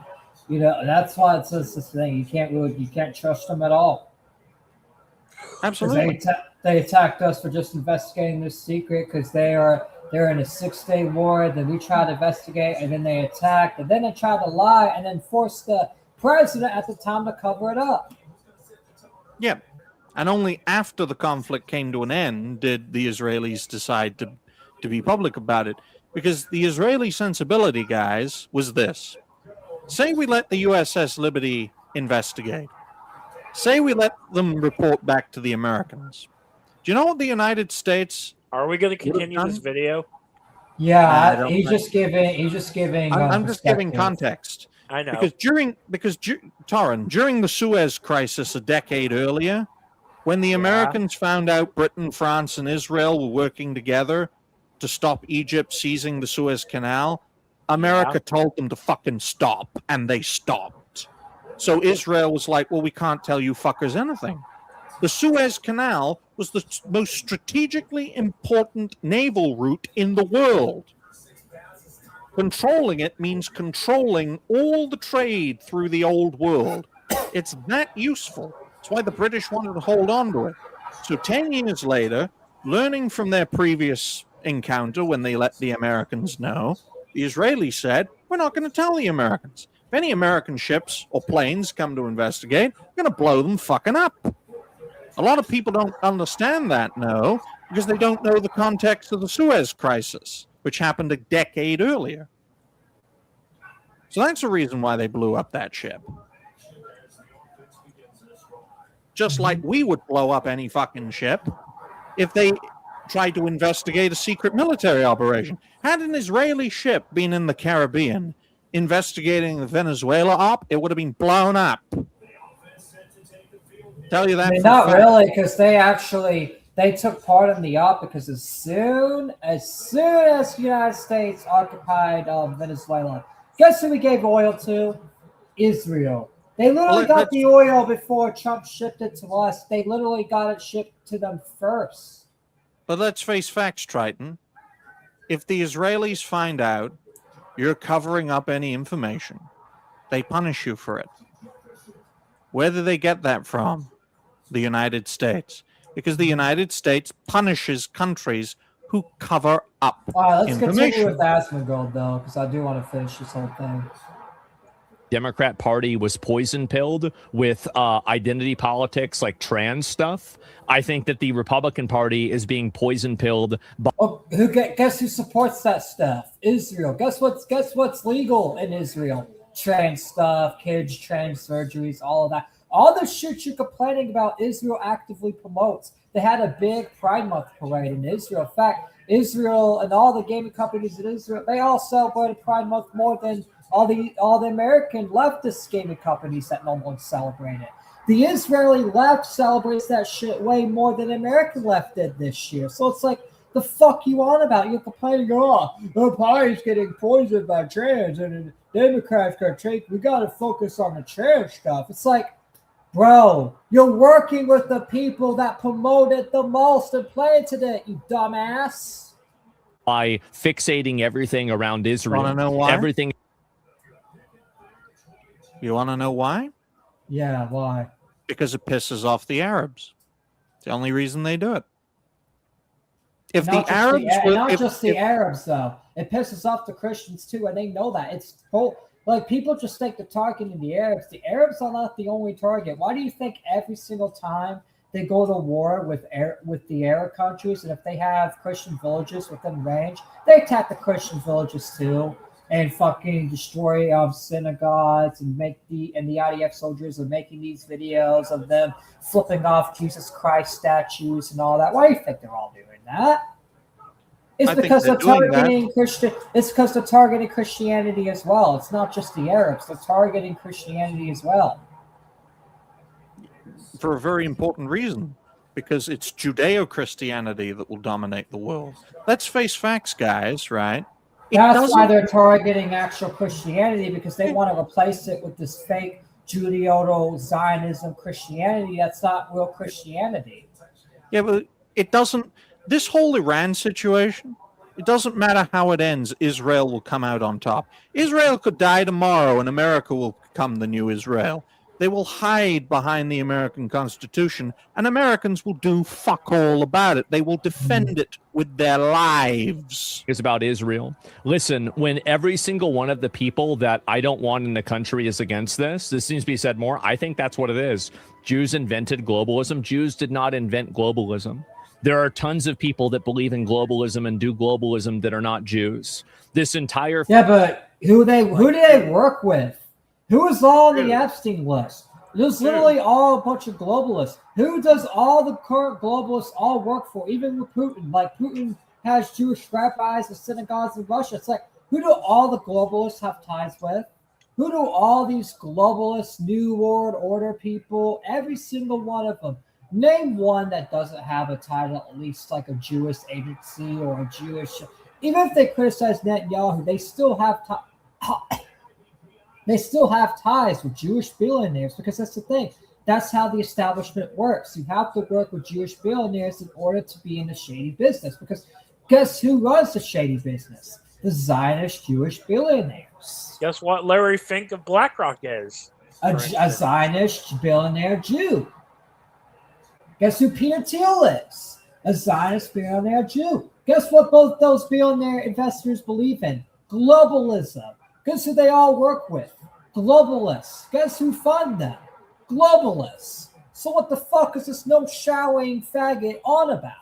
that's why it says this thing. You can't trust them at all. Absolutely. They attacked us for just investigating this secret because they're in a 6 day war. Then we tried to investigate, and then they attacked, and then they tried to lie, and then forced the president at the time to cover it up. Yeah. And only after the conflict came to an end did the Israelis decide to be public about it. Because the Israeli sensibility, guys, was this. Say we let the USS Liberty investigate. Say we let them report back to the Americans. Do you know what the United States... Are we going to continue this video? Yeah, he's just giving. I'm just giving context. I know. Because Torrin, during the Suez Crisis a decade earlier, when the Americans found out Britain, France, and Israel were working together to stop Egypt seizing the Suez Canal, America told them to fucking stop, and they stopped. So Israel was like, well, we can't tell you fuckers anything. The Suez Canal was the most strategically important naval route in the world. Controlling it means controlling all the trade through the old world. It's that useful. That's why the British wanted to hold on to it. So 10 years later, learning from their previous encounter when they let the Americans know, the Israelis said, we're not going to tell the Americans. If any American ships or planes come to investigate, we're going to blow them fucking up. A lot of people don't understand that, no, because they don't know the context of the Suez Crisis, which happened a decade earlier. So that's the reason why they blew up that ship. Just like we would blow up any fucking ship if they tried to investigate a secret military operation. Had an Israeli ship been in the Caribbean investigating the Venezuela op, it would have been blown up. Tell you that. I mean, not really, because they took part in the op because as soon as the United States occupied Venezuela, guess who we gave oil to? Israel. They literally got the oil before Trump shipped it to us. They literally got it shipped to them first. But let's face facts, Triton. If the Israelis find out you're covering up any information, they punish you for it. Where do they get that from? The United States. Because the United States punishes countries who cover up All right, let's continue information. with Asmongold, though, because I do want to finish this whole thing. Democrat Party was poison pilled with identity politics like trans stuff. I think that the Republican Party is being poison pilled by Guess who supports that stuff? Israel. Guess what's legal in Israel? Trans stuff, kids, trans surgeries, all of that. All the shit you're complaining about, Israel actively promotes. They had a big Pride Month parade in Israel. In fact, Israel and all the gaming companies in Israel, they all celebrated Pride Month more than all the American leftist gaming companies that no one celebrated. The Israeli left celebrates that shit way more than the American left did this year. So it's like, the fuck you on about? You're complaining, the party's getting poisoned by trans and the Democrats got take. We got to focus on the trans stuff. It's like, bro, you're working with the people that promoted the most and planted it, you dumbass. by fixating everything around Israel. Want to know why? Everything. You want to know why? Yeah, why? Because it pisses off the Arabs. It's the only reason they do it. If Not the Arabs were, not if, just the Arabs, though. It pisses off the Christians, too, and they know that. It's like people just think they're targeting the Arabs. The Arabs are not the only target. Why do you think every single time they go to war with the Arab countries, and if they have Christian villages within range, they attack the Christian villages too, and fucking destroy synagogues, and the IDF soldiers are making these videos of them flipping off Jesus Christ statues and all that. Why do you think they're all doing that? It's because they're targeting Christian. It's because they're targeting Christianity as well. It's not just the Arabs; they're targeting Christianity as well. For a very important reason, because it's Judeo-Christianity that will dominate the world. Let's face facts, guys, right? That's why they're targeting actual Christianity, because they want to replace it with this fake Judeo-Zionism Christianity that's not real Christianity. Yeah, but it doesn't. This whole Iran situation, it doesn't matter how it ends, Israel will come out on top. Israel could die tomorrow and America will become the new Israel. They will hide behind the American Constitution, and Americans will do fuck all about it. They will defend it with their lives. Is about Israel. Listen, when every single one of the people that I don't want in the country is against this needs to be said more. I think that's what it is. Jews invented globalism. Jews did not invent globalism. There are tons of people that believe in globalism and do globalism that are not Jews. This entire but who do they work with? Who is all on the Epstein list? There's literally all a bunch of globalists. Who does all the current globalists all work for? Even with Putin. Like, Putin has Jewish rabbis and synagogues in Russia. It's like, who do all the globalists have ties with? Who do all these globalists, New World Order people, every single one of them? Name one that doesn't have a title, at least like a Jewish agency or a Jewish. Even if they criticize Netanyahu, they still have ties with Jewish billionaires, because that's the thing. That's how the establishment works. You have to work with Jewish billionaires in order to be in the shady business. Because guess who runs the shady business? The Zionist Jewish billionaires. Guess what Larry Fink of BlackRock is? A Zionist billionaire Jew. Guess who Peter Thiel is? A Zionist billionaire Jew. Guess what both those billionaire investors believe in? Globalism. Guess who they all work with? Globalists. Guess who fund them? Globalists. So what the fuck is this no showering faggot on about?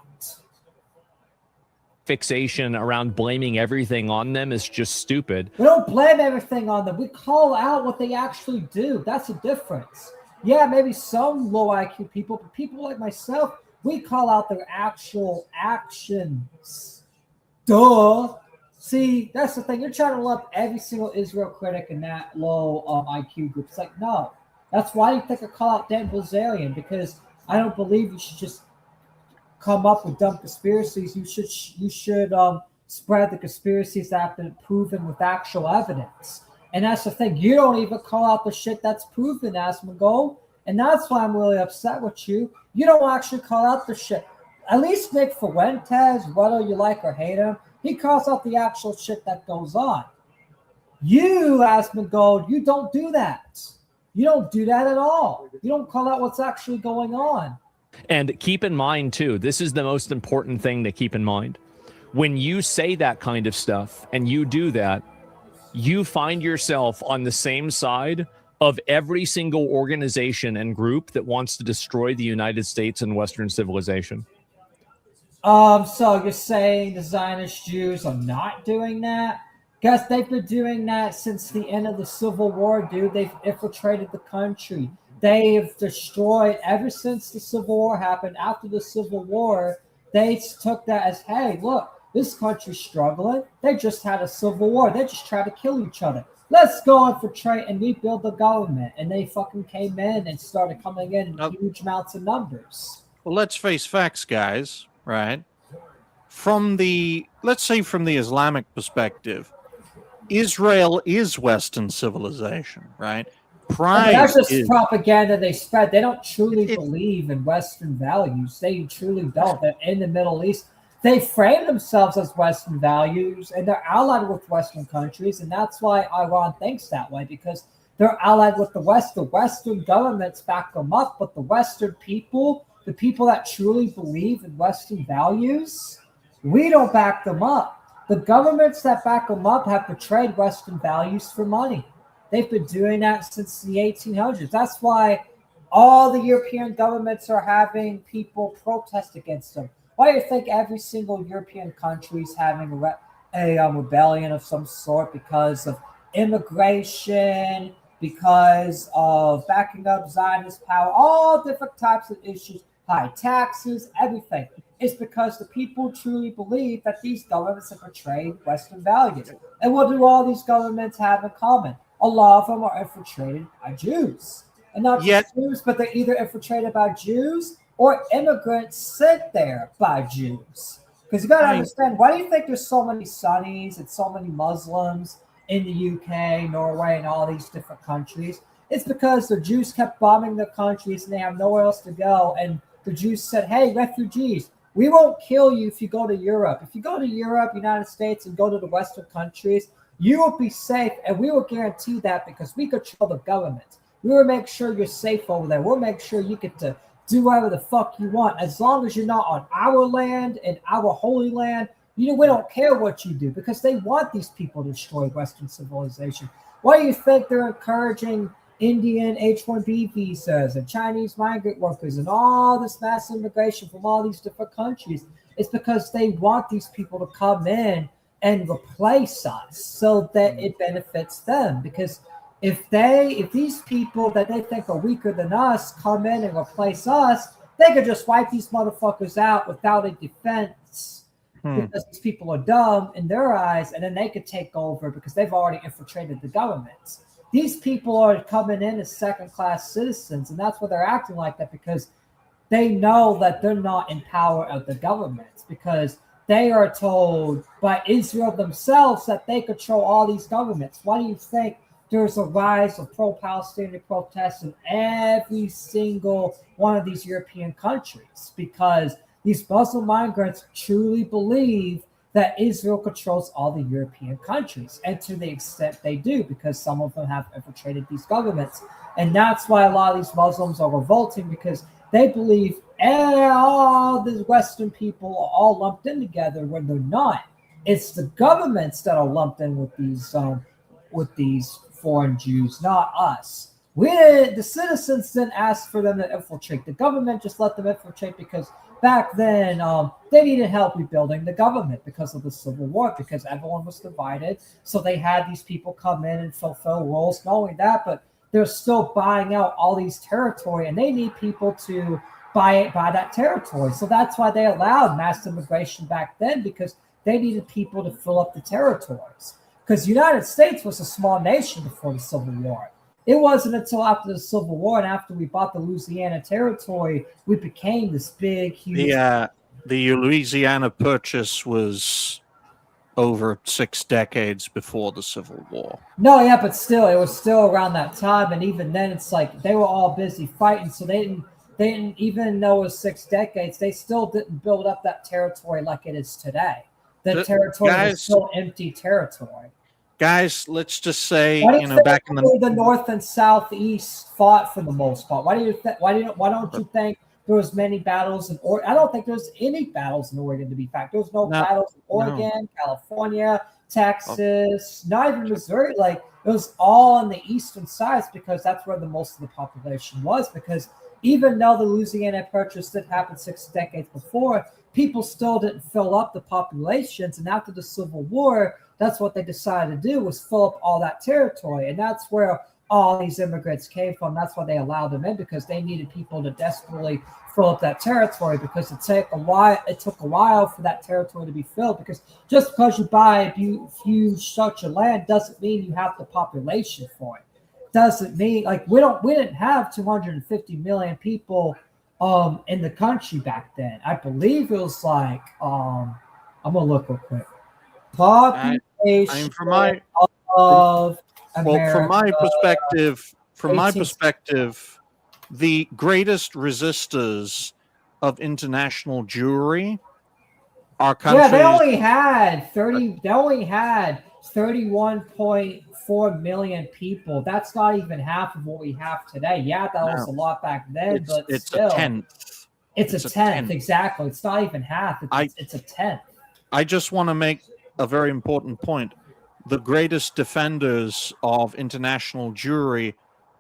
fixation around blaming everything on them is just stupid. We don't blame everything on them. We call out what they actually do. That's the difference. Yeah, maybe some low IQ people, but people like myself, we call out their actual actions. Duh. See, that's the thing. You're trying to lump every single Israel critic in that low IQ group. It's like, no. That's why you think I call out Dan Bilzerian, because I don't believe you should just come up with dumb conspiracies. You should spread the conspiracies that have been proven with actual evidence. And that's the thing. You don't even call out the shit that's proven, Asmon. And that's why I'm really upset with you. You don't actually call out the shit. At least Nick Fuentes, whether you like or hate him, he calls out the actual shit that goes on. You, Asmongold, you don't do that. You don't do that at all. You don't call out what's actually going on. And keep in mind, too, this is the most important thing to keep in mind. When you say that kind of stuff and you do that, you find yourself on the same side of every single organization and group that wants to destroy the United States and Western civilization. So you're saying the Zionist Jews are not doing that? Because they've been doing that since the end of the Civil War, dude. They've infiltrated the country. They've destroyed ever since the Civil War happened. After the Civil War, they took that as, hey, look, this country's struggling. They just had a civil war. They just tried to kill each other. Let's go infiltrate and rebuild the government. And they fucking came in and started coming in huge amounts of numbers. Well, let's face facts, guys, right? Let's say from the Islamic perspective, Israel is Western civilization, right? Pride that's just is propaganda they spread. They don't truly believe in Western values. They truly don't. They're in the Middle East. They frame themselves as Western values, and they're allied with Western countries, and that's why Iran thinks that way, because they're allied with the West. The Western governments back them up, but the Western people, the people that truly believe in Western values, we don't back them up. The governments that back them up have betrayed Western values for money. They've been doing that since the 1800s. That's why all the European governments are having people protest against them. Why do you think every single European country is having a rebellion of some sort? Because of immigration, because of backing up Zionist power, all different types of issues, high taxes, everything. It's because the people truly believe that these governments have betrayed Western values. And what do all these governments have in common? A lot of them are infiltrated by Jews. And not just Jews, but they're either infiltrated by Jews or immigrants sent there by Jews. Because you got to understand, why do you think there's so many Sunnis and so many Muslims in the UK, Norway, and all these different countries? It's because the Jews kept bombing their countries and they have nowhere else to go. And the Jews said, hey, refugees, we won't kill you if you go to Europe. If you go to Europe, United States, and go to the Western countries, you will be safe. And we will guarantee that because we control the government. We will make sure you're safe over there. We'll make sure you get to do whatever the fuck you want. As long as you're not on our land and our holy land, we don't care what you do, because they want these people to destroy Western civilization. Why do you think they're encouraging Indian H-1B visas and Chinese migrant workers and all this mass immigration from all these different countries? It's because they want these people to come in and replace us so that it benefits them. Because if these people that they think are weaker than us come in and replace us, they could just wipe these motherfuckers out without a defense because these people are dumb in their eyes, and then they could take over because they've already infiltrated the government. These people are coming in as second-class citizens, and that's why they're acting like that, because they know that they're not in power of the government, because they are told by Israel themselves that they control all these governments. Why do you think there's a rise of pro-Palestinian protests in every single one of these European countries? Because these Muslim migrants truly believe that Israel controls all the European countries, and to the extent they do, because some of them have infiltrated these governments. And that's why a lot of these Muslims are revolting, because they believe all the Western people are all lumped in together when they're not. It's the governments that are lumped in with these foreign Jews, not us. The citizens didn't ask for them to infiltrate. The government just let them infiltrate because back then they needed help rebuilding the government because of the Civil War, because everyone was divided. So they had these people come in and fulfill roles. Not only that, but they're still buying out all these territory, and they need people to buy that territory. So that's why they allowed mass immigration back then, because they needed people to fill up the territories. Because the United States was a small nation before the Civil War. It wasn't until after the Civil War and after we bought the Louisiana Territory, we became this big, huge... The Louisiana Purchase was over 6 decades before the Civil War. No, yeah, but still, it was still around that time. And even then, it's like they were all busy fighting, so they didn't even know it was 6 decades. They still didn't build up that territory like it is today. The territory is still empty territory. guys, let's just say, Why do you think back in the North and Southeast fought for the most part? Why don't you think there was many battles in Oregon? I don't think there's any battles in Oregon, to be fact. There was no battles in Oregon, California, Texas, not even Missouri. Like, it was all on the eastern sides because that's where the most of the population was. Because even though the Louisiana Purchase did happen 6 decades before, people still didn't fill up the populations. And after the Civil War, that's what they decided to do, was fill up all that territory. And that's where all these immigrants came from. That's why they allowed them in, because they needed people to desperately fill up that territory, because it took a while for that territory to be filled. Because just because you buy a huge stretch of land doesn't mean you have the population for it. Doesn't mean, like, we didn't have 250 million people in the country back then. I believe it was like I'm gonna look real quick. Population of America. From my perspective, the greatest resistors of international Jewry are countries. Yeah, they only had 31.4 million people. That's not even half of what we have today. Yeah, that was a lot back then, but it's still, a tenth. It's a tenth, exactly. It's not even half. It's a tenth. I just want to make a very important point. The greatest defenders of international Jewry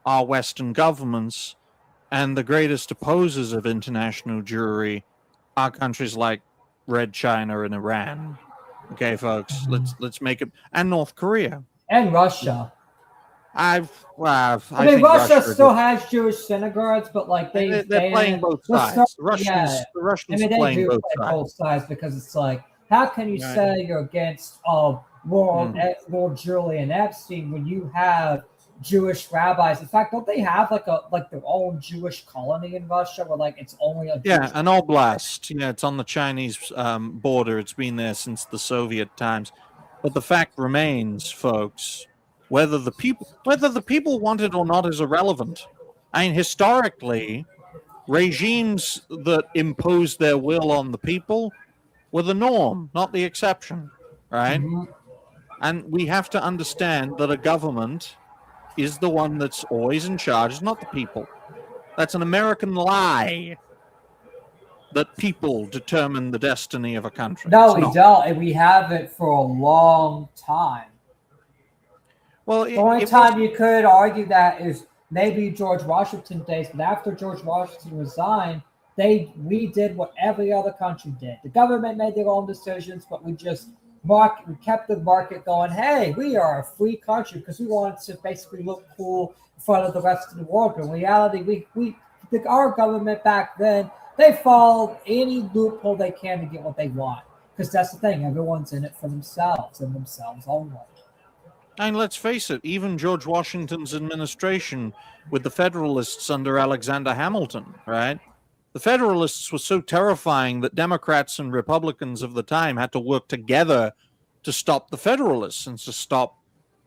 are Western governments, and the greatest opposers of international Jewry are countries like Red China and Iran. Okay, folks, let's make it, and North Korea and Russia. I mean, Russia still has Jewish synagogues, but like they're playing both sides. The Russians playing both sides because it's like, how can you say you're against Lord Julian Epstein when you have Jewish rabbis? In fact, don't they have like their own Jewish colony in Russia where like it's only a Jewish an oblast? It's on the Chinese border. It's been there since the Soviet times. But the fact remains, folks, whether the people want it or not is irrelevant. I mean, historically, regimes that imposed their will on the people were the norm, not the exception, right? Mm-hmm. And we have to understand that a government is the one that's always in charge, not the people. That's an American lie, that people determine the destiny of a country. No, we don't, and we haven't for a long time. Well, the only time you could argue that is maybe George Washington days, but after George Washington resigned, we did what every other country did. The government made their own decisions, but we kept the market going. Hey, we are a free country because we wanted to basically look cool in front of the rest of the world. But in reality, our government back then, they followed any loophole they can to get what they want. Because that's the thing, everyone's in it for themselves and themselves only. And let's face it, even George Washington's administration with the Federalists under Alexander Hamilton, right? The Federalists were so terrifying that Democrats and Republicans of the time had to work together to stop the Federalists and to stop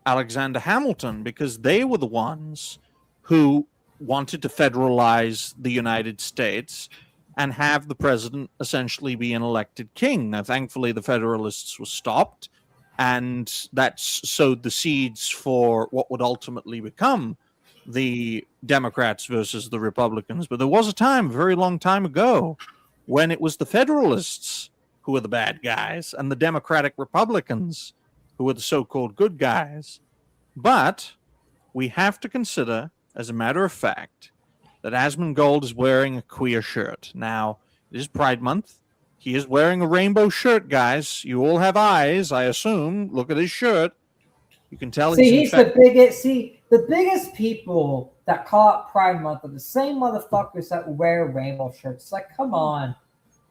Alexander Hamilton, because they were the ones who wanted to federalize the United States and have the president essentially be an elected king. Now, thankfully, the Federalists were stopped, and that sowed the seeds for what would ultimately become the Democrats versus the Republicans. But there was a time, a very long time ago, when it was the Federalists who were the bad guys and the Democratic Republicans who were the so-called good guys. But we have to consider, as a matter of fact, that Asmongold is wearing a queer shirt. Now, it is Pride Month. He is wearing a rainbow shirt, guys. You all have eyes, I assume. Look at his shirt. You can tell he's the biggest. The biggest people that call it Pride Month are the same motherfuckers that wear rainbow shirts. Like, come on.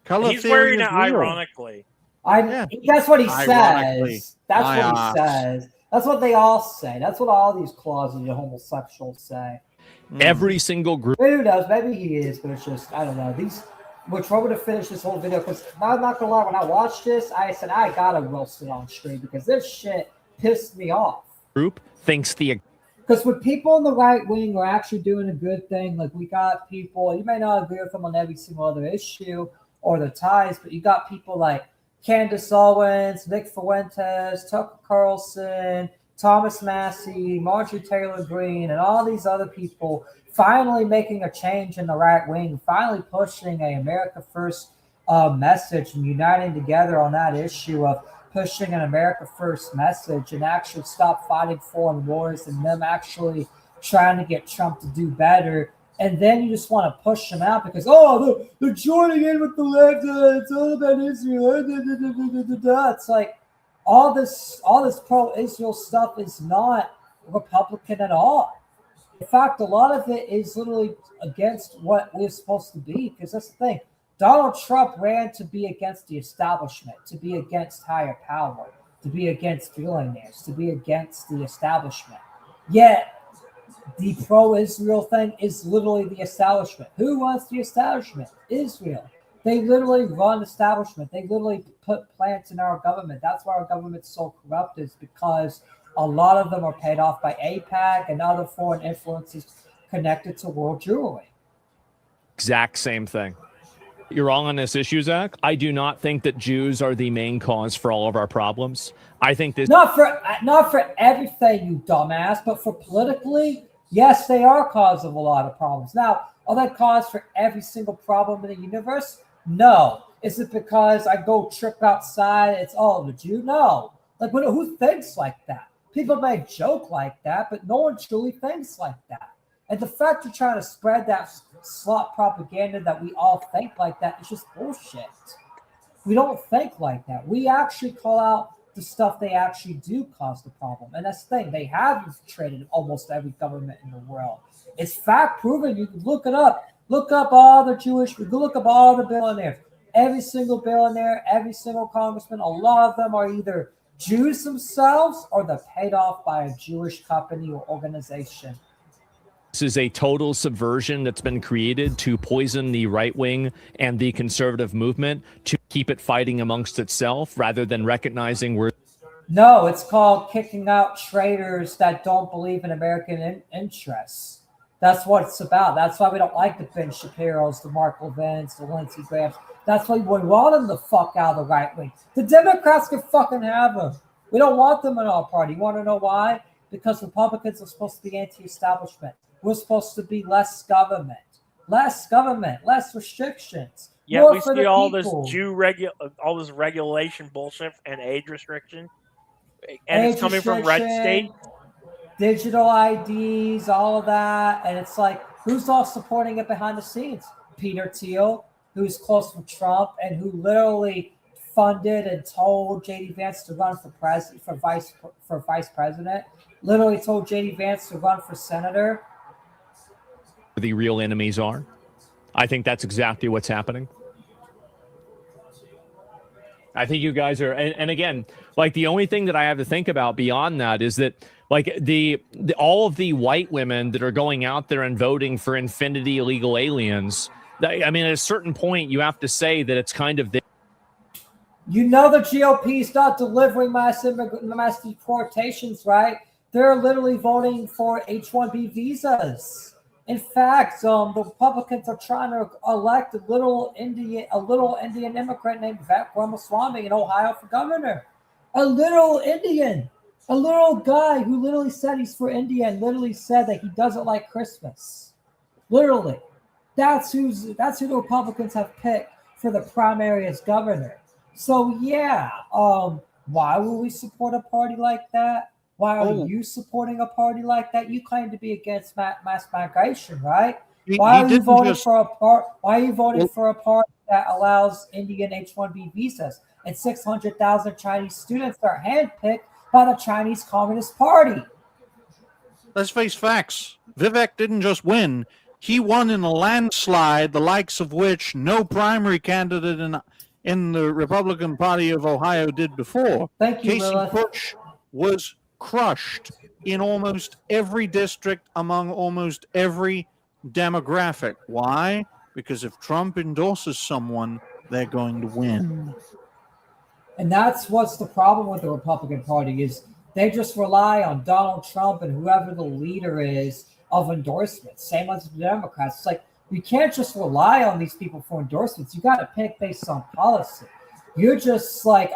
He's wearing it ironically. That's what he says. That's what he says. That's what they all say. That's what all these closeted homosexuals say. Every single group. Maybe who knows? Maybe he is, but it's just, I don't know. We're trying to finish this whole video because I'm not gonna lie. When I watched this, I said I gotta roast it on stream because this shit pissed me off. Group thinks because when people in the right wing are actually doing a good thing, like we got people, you may not agree with them on every single other issue or the ties, but you got people like Candace Owens, Nick Fuentes, Tucker Carlson, Thomas Massey, Marjorie Taylor Greene, and all these other people finally making a change in the right wing, finally pushing a America First message and uniting together on that issue of pushing an America First message and actually stop fighting foreign wars and them actually trying to get Trump to do better. And then you just want to push them out because, they're joining in with the left. It's all about Israel. It's like all this pro-Israel stuff is not Republican at all. In fact, a lot of it is literally against what we're supposed to be, because that's the thing. Donald Trump ran to be against the establishment, to be against higher power, to be against billionaires, to be against the establishment. Yet, the pro-Israel thing is literally the establishment. Who wants the establishment? Israel. They literally run establishment. They literally put plants in our government. That's why our government's so corrupt, is because a lot of them are paid off by AIPAC and other foreign influences connected to world jewelry. Exact same thing. You're wrong on this issue, Zach. I do not think that Jews are the main cause for all of our problems. I think this not for everything, you dumbass, but for politically, yes, they are cause of a lot of problems. Now, are they cause for every single problem in the universe? No. Is it because I go trip outside? It's the Jew? No. Like, who thinks like that? People may joke like that, but no one truly thinks like that. And the fact you're trying to spread that slot propaganda that we all think like that is just bullshit. We don't think like that. We actually call out the stuff they actually do cause the problem. And that's the thing. They have infiltrated almost every government in the world. It's fact proven. You can look it up. Look up all the Jewish, look up all the billionaires. Every single billionaire, every single congressman, a lot of them are either Jews themselves or they're paid off by a Jewish company or organization. This is a total subversion that's been created to poison the right wing and the conservative movement to keep it fighting amongst itself rather than recognizing we're. No, it's called kicking out traitors that don't believe in American interests. That's what it's about. That's why we don't like the Ben Shapiro's, the Mark Levins, the Lindsey Grahams. That's why we want them the fuck out of the right wing. The Democrats can fucking have them. We don't want them in our party. You want to know why? Because Republicans are supposed to be anti-establishment. We're supposed to be less government, less restrictions. Yeah, we see all this all this regulation bullshit and age restriction, and it's coming from red states. Digital IDs, all of that, and it's like, who's all supporting it behind the scenes? Peter Thiel, who's close with Trump and who literally funded and told JD Vance to run for vice president. Literally told JD Vance to run for senator. The real enemies are. I think that's exactly what's happening. I think you guys are, and again, like the only thing that I have to think about beyond that is that, like all of the white women that are going out there and voting for infinity illegal aliens. I mean, at a certain point, you have to say that it's kind of. You know, the GOP is not delivering mass deportations, right? They're literally voting for H-1B visas. In fact, the Republicans are trying to elect a little Indian immigrant named Vivek Ramaswamy in Ohio for governor. A little Indian, a little guy who literally said he's for India and literally said that he doesn't like Christmas. Literally, that's who the Republicans have picked for the primary as governor. So yeah, why would we support a party like that? Why are you supporting a party like that? You claim to be against mass migration, right? Why are you voting for a party that allows Indian H-1B visas and 600,000 Chinese students that are handpicked by the Chinese Communist Party? Let's face facts. Vivek didn't just win. He won in a landslide, the likes of which no primary candidate in the Republican Party of Ohio did before. Thank you, Casey Bush was crushed in almost every district among almost every demographic. Why? Because if Trump endorses someone, they're going to win. And that's what's the problem with the Republican Party is they just rely on Donald Trump and whoever the leader is of endorsements. Same as the Democrats. It's like, you can't just rely on these people for endorsements. You got to pick based on policy. You're just like,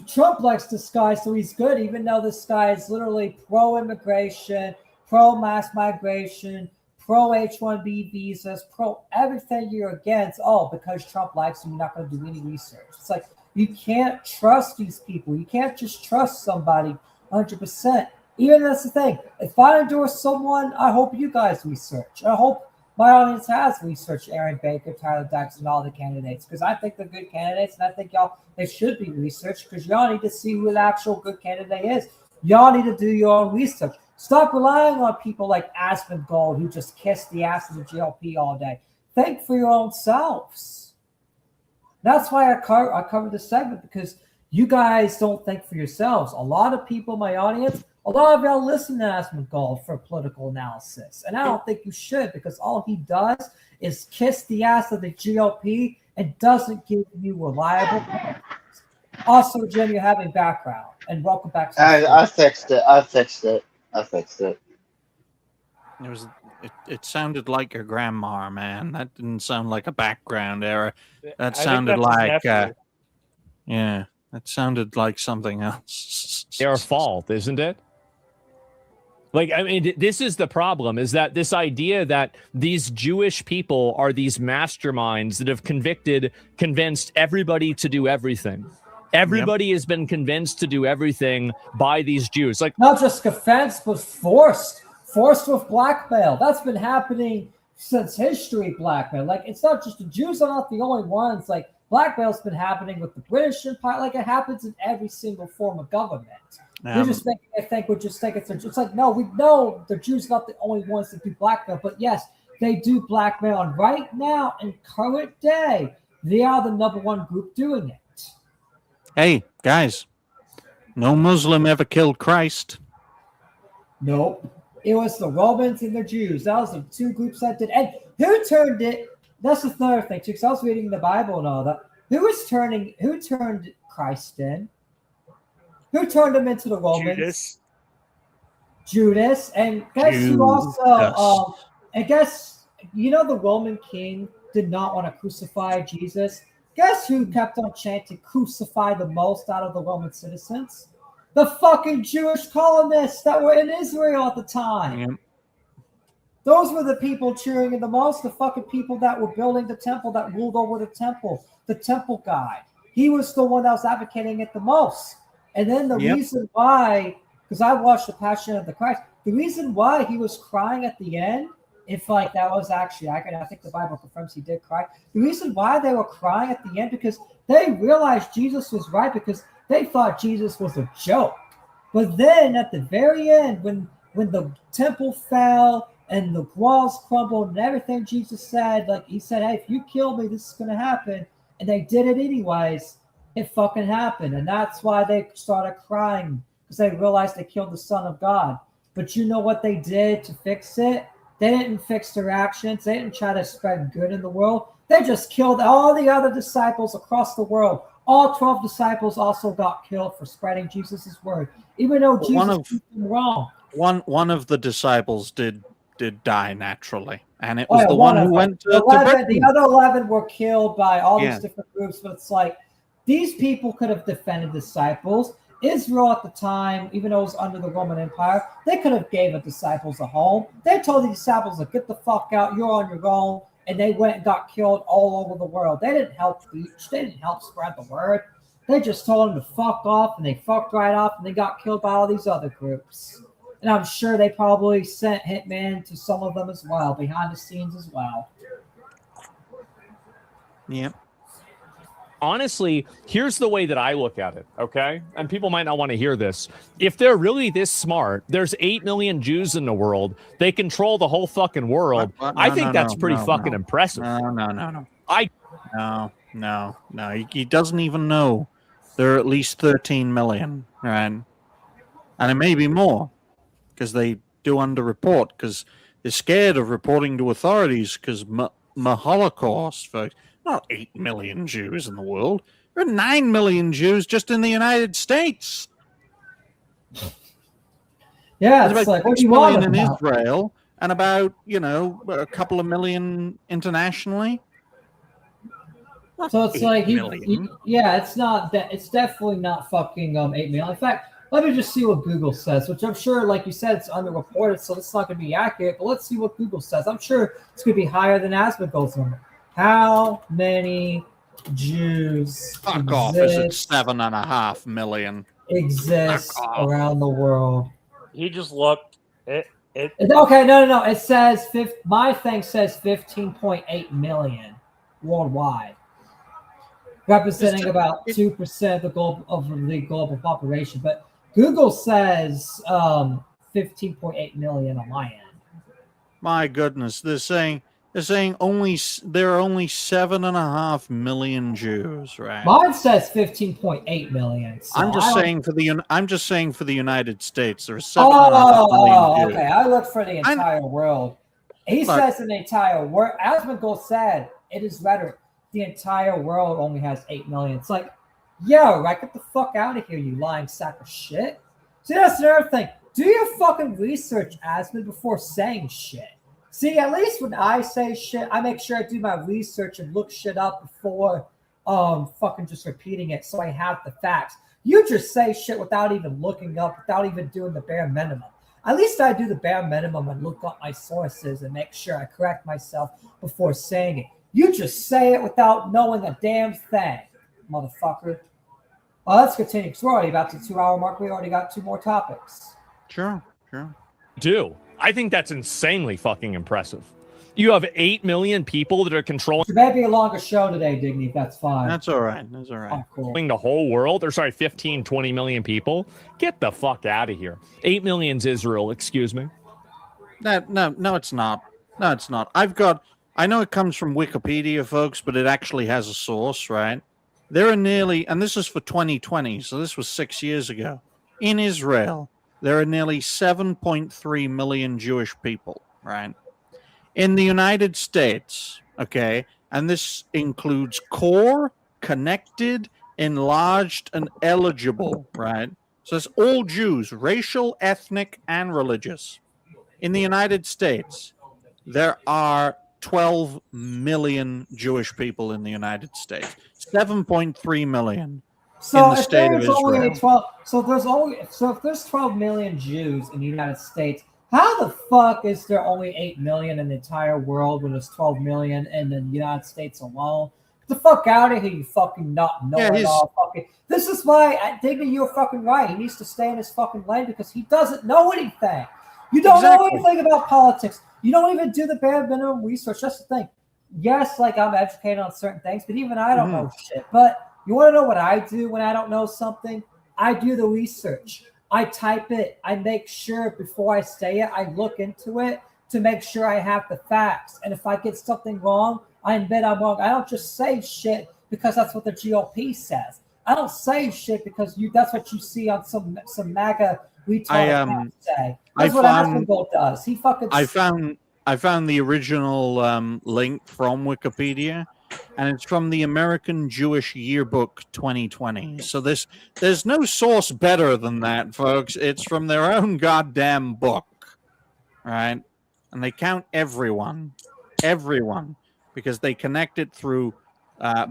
Trump likes this guy, so he's good, even though this guy is literally pro-immigration, pro-mass migration, pro-H-1B visas, pro everything you're against. Oh, because Trump likes him, you're not going to do any research. It's like you can't trust these people. You can't just trust somebody 100%. Even that's the thing. If I endorse someone, I hope you guys research. I hope my audience has researched Aaron Baker, Tyler Dykes, and all the candidates because I think they're good candidates, and I think they should be researched because y'all need to see who the actual good candidate is. Y'all need to do your own research. Stop relying on people like Asmon Gold who just kiss the ass of the GOP all day. Think for your own selves. That's why I covered this segment because you guys don't think for yourselves. A lot of people in my audience, a lot of y'all listen to Asmon Gold for political analysis. And I don't think you should because all he does is kiss the ass of the GOP and doesn't give you reliable. Also, Jim, you're having background. And welcome back to I fixed it. It sounded like your grandma, man. That didn't sound like a background error. That I sounded think that's his like nephew. yeah, that sounded like something else. Their fault, isn't it? Like, I mean, this is the problem, is that this idea that these Jewish people are these masterminds that have convinced everybody to do everything. Everybody has been convinced to do everything by these Jews. Like, not just convinced, but forced with blackmail. That's been happening since history, blackmail. Like, it's not just the Jews are not the only ones. Like, blackmail's been happening with the British Empire. Like, it happens in every single form of government. You're just thinking, it's like, no, we know the Jews are not the only ones that do blackmail, but yes, they do blackmail. And right now, in current day, they are the number one group doing it. Hey, guys, no Muslim ever killed Christ. Nope. It was the Romans and the Jews. That was the two groups that did. And who turned it? That's another thing, too, because I was reading the Bible and all that. Who turned Christ in? Who turned him into the Romans? Judas. And guess who also, and guess, the Roman king did not want to crucify Jesus. Guess who kept on chanting crucify the most out of the Roman citizens? The fucking Jewish colonists that were in Israel at the time. Yep. Those were the people cheering the most, the fucking people that were building the temple, that ruled over the temple guy. He was the one that was advocating it the most. And then the reason why, because I watched The Passion of the Christ, the reason why he was crying at the end, if like that was actually accurate, I think the Bible confirms he did cry. The reason why they were crying at the end, because they realized Jesus was right, because they thought Jesus was a joke. But then at the very end, when the temple fell and the walls crumbled and everything Jesus said, like he said, hey, if you kill me, this is going to happen. And they did it anyways. It fucking happened. And that's why they started crying, because they realized they killed the Son of God. But you know what they did to fix it? They didn't fix their actions. They didn't try to spread good in the world. They just killed all the other disciples across the world. All 12 disciples also got killed for spreading Jesus' word, even though Jesus did them wrong. One of the disciples did die naturally, and it was the one who went to Britain. The other 11 were killed by all these different groups, but it's like these people could have defended disciples. Israel at the time, even though it was under the Roman Empire, they could have gave the disciples a home. They told the disciples to get the fuck out, you're on your own, and they went and got killed all over the world. They didn't help preach. They didn't help spread the word. They just told them to fuck off, and they fucked right off, and they got killed by all these other groups. And I'm sure they probably sent hitmen to some of them as well, behind the scenes as well. Yep. Honestly, here's the way that I look at it, okay? And people might not want to hear this. If they're really this smart, there's 8 million Jews in the world. They control the whole fucking world. I think that's pretty fucking impressive. No. He doesn't even know there are at least 13 million, right? And it may be more, because they do underreport, because they're scared of reporting to authorities, because Holocaust, folks. Not 8 million Jews in the world. There are 9 million Jews just in the United States. Yeah, there's it's about like, what 6 do you want million in about? Israel, and about, a couple of million internationally. So it's like million. it's not that. It's definitely not fucking 8 million. In fact, let me just see what Google says, which I'm sure, like you said, it's underreported, so it's not going to be accurate. But let's see what Google says. I'm sure it's going to be higher than Asmongold's number. How many Jews Fuck off! Is it 7.5 million? Exists around the world? He just looked. Okay, no. It says my thing says 15.8 million worldwide, representing about 2% of the global population. But Google says 15.8 million on my end. My goodness, they're saying there are only 7.5 million Jews, right? Mine says 15.8 million. So I'm just saying for the United States, there are 7.5 million Jews. Okay. I looked for the entire world. He says in the entire world. Asmongold said it is rhetoric. The entire world only has 8 million. It's like, yo, right, get the fuck out of here, you lying sack of shit. See, that's another thing. Do your fucking research, Asmon, before saying shit. See, at least when I say shit, I make sure I do my research and look shit up before fucking just repeating it so I have the facts. You just say shit without even looking up, without even doing the bare minimum. At least I do the bare minimum and look up my sources and make sure I correct myself before saying it. You just say it without knowing a damn thing, motherfucker. Well, let's continue because we're already about to the 2-hour mark. We already got 2 more topics. Sure. I think that's insanely fucking impressive. You have 8 million people that are controlling. It may be a longer show today, Digny, if that's fine. That's all right. Oh, cool. The whole world, 15, 20 million people. Get the fuck out of here. 8 million's Israel, excuse me. No, it's not. No, it's not. I know it comes from Wikipedia, folks, but it actually has a source, right? There are nearly, and this is for 2020, so this was 6 years ago. In Israel, there are nearly 7.3 million Jewish people, right? In the United States, okay, and this includes core, connected, enlarged, and eligible, right? So it's all Jews, racial, ethnic, and religious. In the United States, there are 12 million Jewish people in the United States. 7.3 million in the state of Israel. If there's 12 million Jews in the United States, how the fuck is there only 8 million in the entire world when there's 12 million in the United States alone? Get the fuck out of here, you fucking not knowing it all. This is why I think you're fucking right. He needs to stay in his fucking lane because he doesn't know anything. You don't know anything about politics. You don't even do the bare minimum research. That's the thing. Yes, like I'm educated on certain things, but even I don't know shit. But you want to know what I do when I don't know something? I do the research. I type it. I make sure before I say it, I look into it to make sure I have the facts. And if I get something wrong, I admit I'm wrong. I don't just say shit because that's what the GOP says. I don't say shit because that's what you see on some MAGA retarded say. That's what Asmongold does. He fucking. I found the original link from Wikipedia, and it's from the American Jewish Yearbook 2020. So there's no source better than that, folks. It's from their own goddamn book, right? And they count everyone, because they connect it through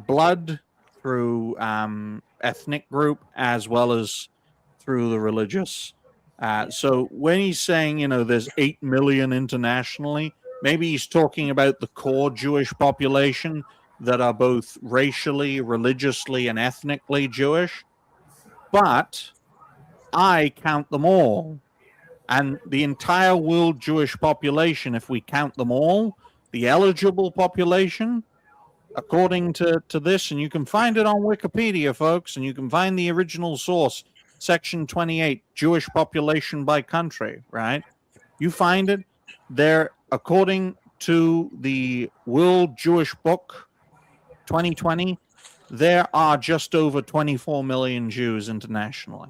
blood, through ethnic group, as well as through the religious. So when he's saying, there's 8 million internationally, maybe he's talking about the core Jewish population that are both racially, religiously, and ethnically Jewish. But I count them all. And the entire world Jewish population, if we count them all, the eligible population, according to this, and you can find it on Wikipedia, folks, and you can find the original source, Section 28, Jewish population by country, right? You find it there, according to the World Jewish Book 2020, there are just over 24 million Jews internationally.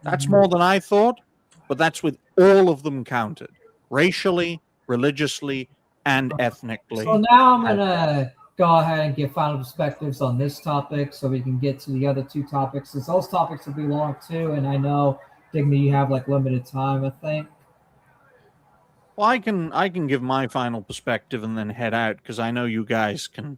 That's more than I thought, but that's with all of them counted, racially, religiously, and ethnically. So now I'm going to go ahead and give final perspectives on this topic so we can get to the other 2 topics, since those topics will be long too, and I know, Digny, you have limited time, I think. Well, I can give my final perspective and then head out, because I know you guys can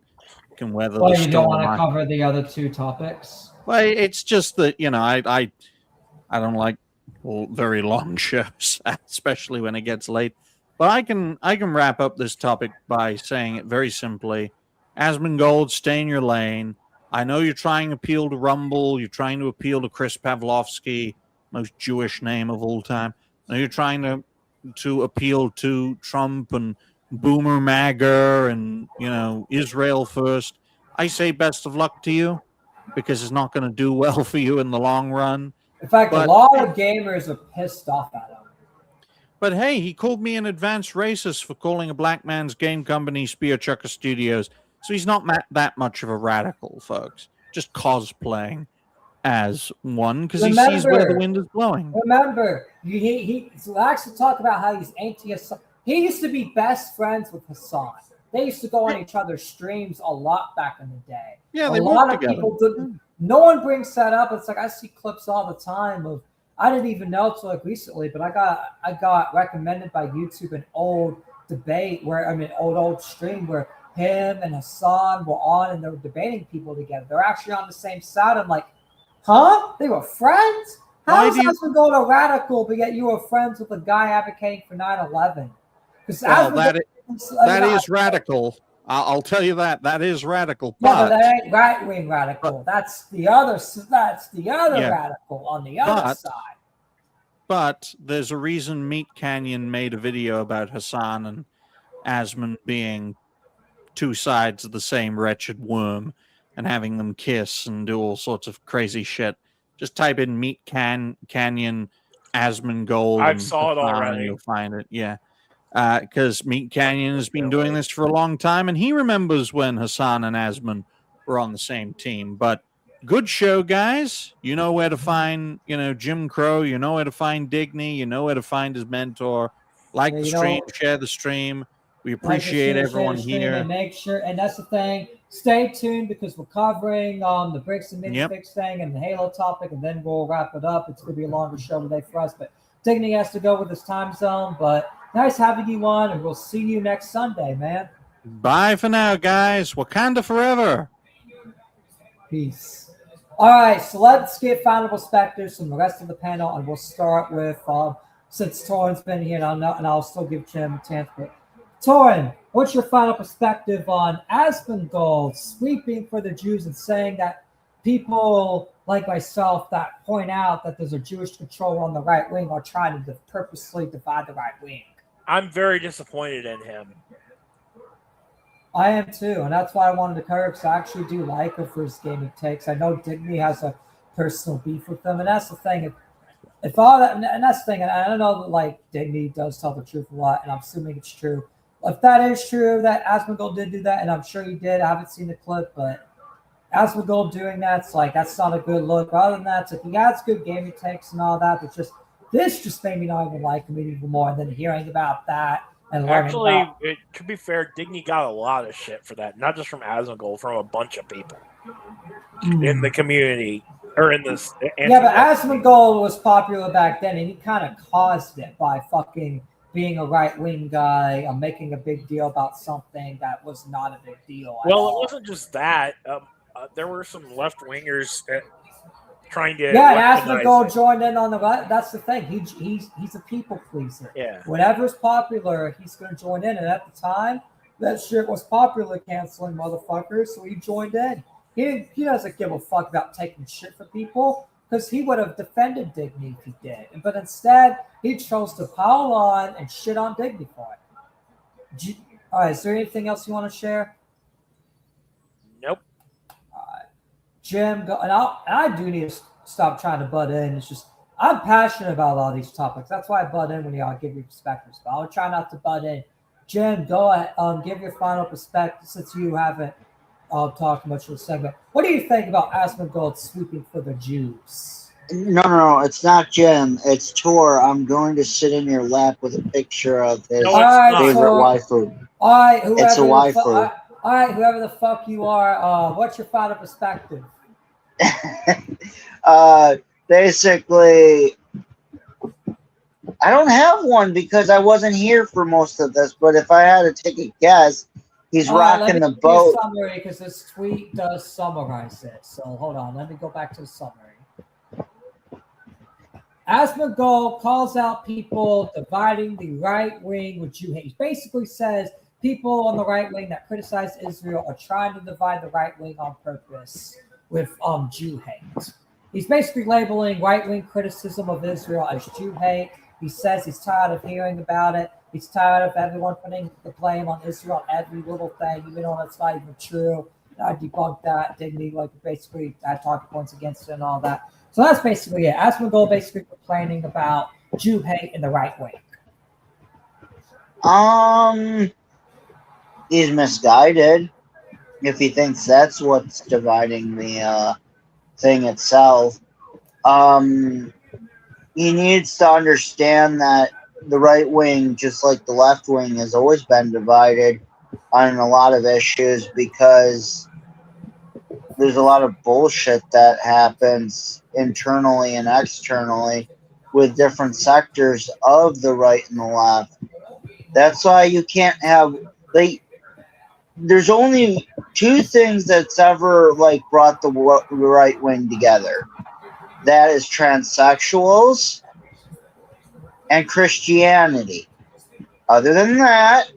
can weather Well, the you don't storm. want to cover the other two topics? Well, it's just that, I don't like very long shows, especially when it gets late. But I can wrap up this topic by saying it very simply. Asmongold, stay in your lane. I know you're trying to appeal to Rumble. You're trying to appeal to Chris Pavlovsky, most Jewish name of all time. I know you're trying to appeal to Trump and Boomer MAGA and, Israel first. I say best of luck to you because it's not going to do well for you in the long run. In fact, a lot of gamers are pissed off at him. But hey, he called me an advanced racist for calling a black man's game company Spear Chucker Studios. So he's not that much of a radical, folks. Just cosplaying as one because he sees where the wind is blowing. Remember, he likes to talk about how he's anti-Hassan. He used to be best friends with Hassan. They used to go on each other's streams a lot back in the day. Yeah, they a lot of together. People didn't. No one brings that up. It's like I see clips all the time of. I didn't even know until like recently, but I got recommended by YouTube an old debate old stream where him and Hassan were on and they were debating people together. They're actually on the same side. I'm like, huh? They were friends? How is Asmon going to radical, but yet you were friends with a guy advocating for 9/11? Well, that is radical. I'll tell you that is radical. But that ain't right wing radical. That's the other. That's the other radical on the other side. But there's a reason Meat Canyon made a video about Hassan and Asmon being two sides of the same wretched worm and having them kiss and do all sorts of crazy shit. Just type in Meat Canyon Asmongold. I saw it already. And you'll find it. Yeah. Because Meat Canyon has been doing this for a long time, and he remembers when Hassan and Asmon were on the same team. But good show, guys. You know where to find, Jim Crow. You know where to find Digny. You know where to find his mentor. Like the stream, share the stream. We appreciate everyone here. And make sure, and that's the thing. Stay tuned because we're covering the Bricks and Minifix thing and the Halo topic, and then we'll wrap it up. It's going to be a longer show today for us, but Digny has to go with his time zone. But nice having you on, and we'll see you next Sunday, man. Bye for now, guys. Wakanda forever. Peace. All right, so let's get final perspectives from the rest of the panel, and we'll start with since Torin's been here, and I'll still give Jim a chance. But Torin, what's your final perspective on Asmongold sweeping for the Jews and saying that people like myself that point out that there's a Jewish control on the right wing are trying to purposely divide the right wing? I'm very disappointed in him. I am too, and that's why I wanted to cover because I actually do like him for his gaming takes. I know Digny has a personal beef with them, and that's the thing. If all that, and that's the thing, and I don't know that Digny does tell the truth a lot, and I'm assuming it's true. If that is true, that Asmongold did do that, and I'm sure he did. I haven't seen the clip, but Asmongold doing that's not a good look. Other than that, he has good gaming takes and all that, but this just made me not even like him even more. And then hearing about that. To be fair, Digny got a lot of shit for that, not just from Asmongold, from a bunch of people in the community or in this. Yeah, but Asmongold was popular back then, and he kind of caused it by fucking being a right-wing guy, making a big deal about something that was not a big deal. Well, it wasn't just that. There were some left-wingers trying to. Yeah, Asmongold joined in on the right. That's the thing. He's a people pleaser. Yeah. Whatever's popular, he's going to join in. And at the time, that shit was popular, canceling motherfuckers. So he joined in. He doesn't give a fuck about taking shit from people because he would have defended Digny if he did. But instead, he chose to pile on and shit on Digny for it. All right, is there anything else you want to share? Nope. Jim, and I do need to stop trying to butt in. It's just I'm passionate about all these topics. That's why I butt in when y'all give your perspectives. But I'll try not to butt in. Jim, go ahead. Give your final perspective since you haven't talked much of the segment. What do you think about Asmongold sweeping for the Jews? No, it's not Jim. It's Tor. I'm going to sit in your lap with a picture of his favorite waifu. All right, it's a waifu. All right, whoever the fuck you are, what's your final perspective? Basically, I don't have one because I wasn't here for most of this, but if I had to take a guess, He's All right, rocking the let me give you boat. a summary because this tweet does summarize it. So hold on, let me go back to the summary. Asmon calls out people dividing the right wing with Jew hate. He basically says people on the right wing that criticize Israel are trying to divide the right wing on purpose with Jew hate. He's basically labeling right wing criticism of Israel as Jew hate. He says he's tired of hearing about it. He's tired of everyone putting the blame on Israel on every little thing, even though that's not even true. I debunked that, didn't he? Like basically, I talked points against it and all that. So that's basically it. Asmon basically complaining about Jew hate in the right wing. He's misguided if he thinks that's what's dividing the thing itself. He needs to understand that the right wing, just like the left wing, has always been divided on a lot of issues because there's a lot of bullshit that happens internally and externally with different sectors of the right and the left. That's why you can't have there's only two things that's ever brought the right wing together. That is transsexuals and Christianity. Other than that,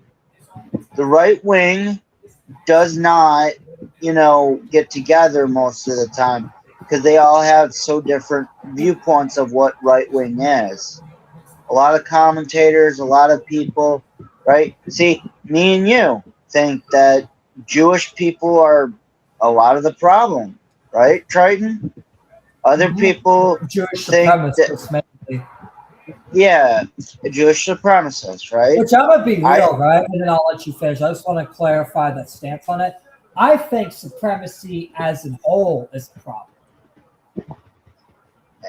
the right wing does not, get together most of the time because they all have so different viewpoints of what right wing is. A lot of commentators, a lot of people, right? See, me and you think that Jewish people are a lot of the problem, right, Triton? Other people Jewish think supremacists, mainly. Yeah, Jewish supremacists, right? Which I'm gonna be real, right? And then I'll let you finish. I just want to clarify that stance on it. I think supremacy as a whole is a problem.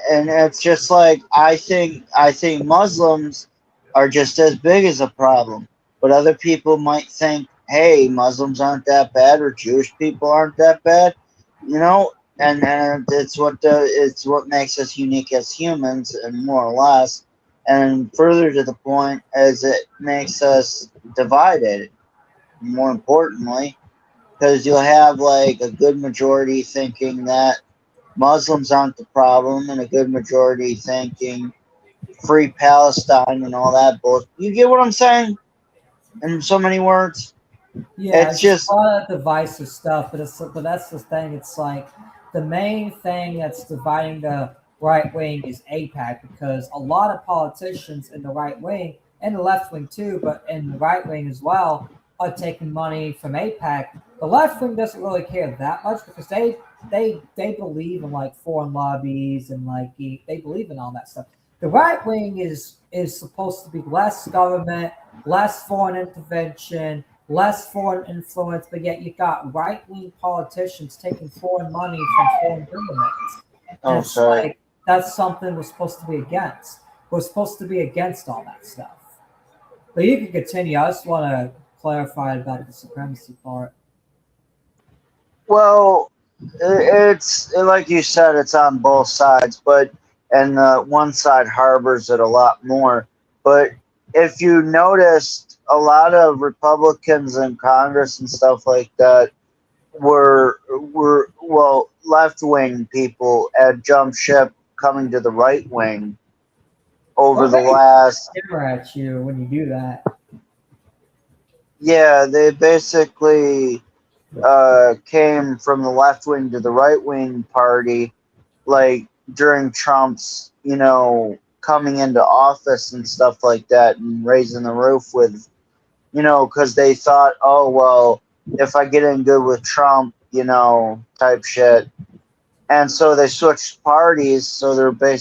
And it's just like I think Muslims are just as big as a problem. But other people might think, hey, Muslims aren't that bad or Jewish people aren't that bad, and it's what makes us unique as humans, and more or less. And further to the point, as it makes us divided, more importantly, because you'll have a good majority thinking that Muslims aren't the problem, and a good majority thinking free Palestine and all that bullshit. You get what I'm saying? In so many words? Yeah, it's just a lot of divisive stuff, but that's the thing. It's like the main thing that's dividing the right wing is AIPAC, because a lot of politicians in the right wing and the left wing too, but in the right wing as well, are taking money from AIPAC. The left wing doesn't really care that much because they believe in foreign lobbies and they believe in all that stuff. The right wing is supposed to be less government, less foreign intervention, less foreign influence, but yet you've got right-wing politicians taking foreign money from foreign governments. Oh, sorry. That's something we're supposed to be against. We're supposed to be against all that stuff. But you can continue. I just want to clarify about the supremacy part. Well, it's like you said, it's on both sides, and one side harbors it a lot more. But if you noticed, a lot of Republicans in Congress and stuff like that were left wing people had jumped ship coming to the right wing over the last. At you when you do that. Yeah, they basically came from the left wing to the right wing party, during Trump's, coming into office and stuff like that, and raising the roof with, because they thought, oh, well, if I get in good with Trump, type shit. And so they switched parties, so they're basically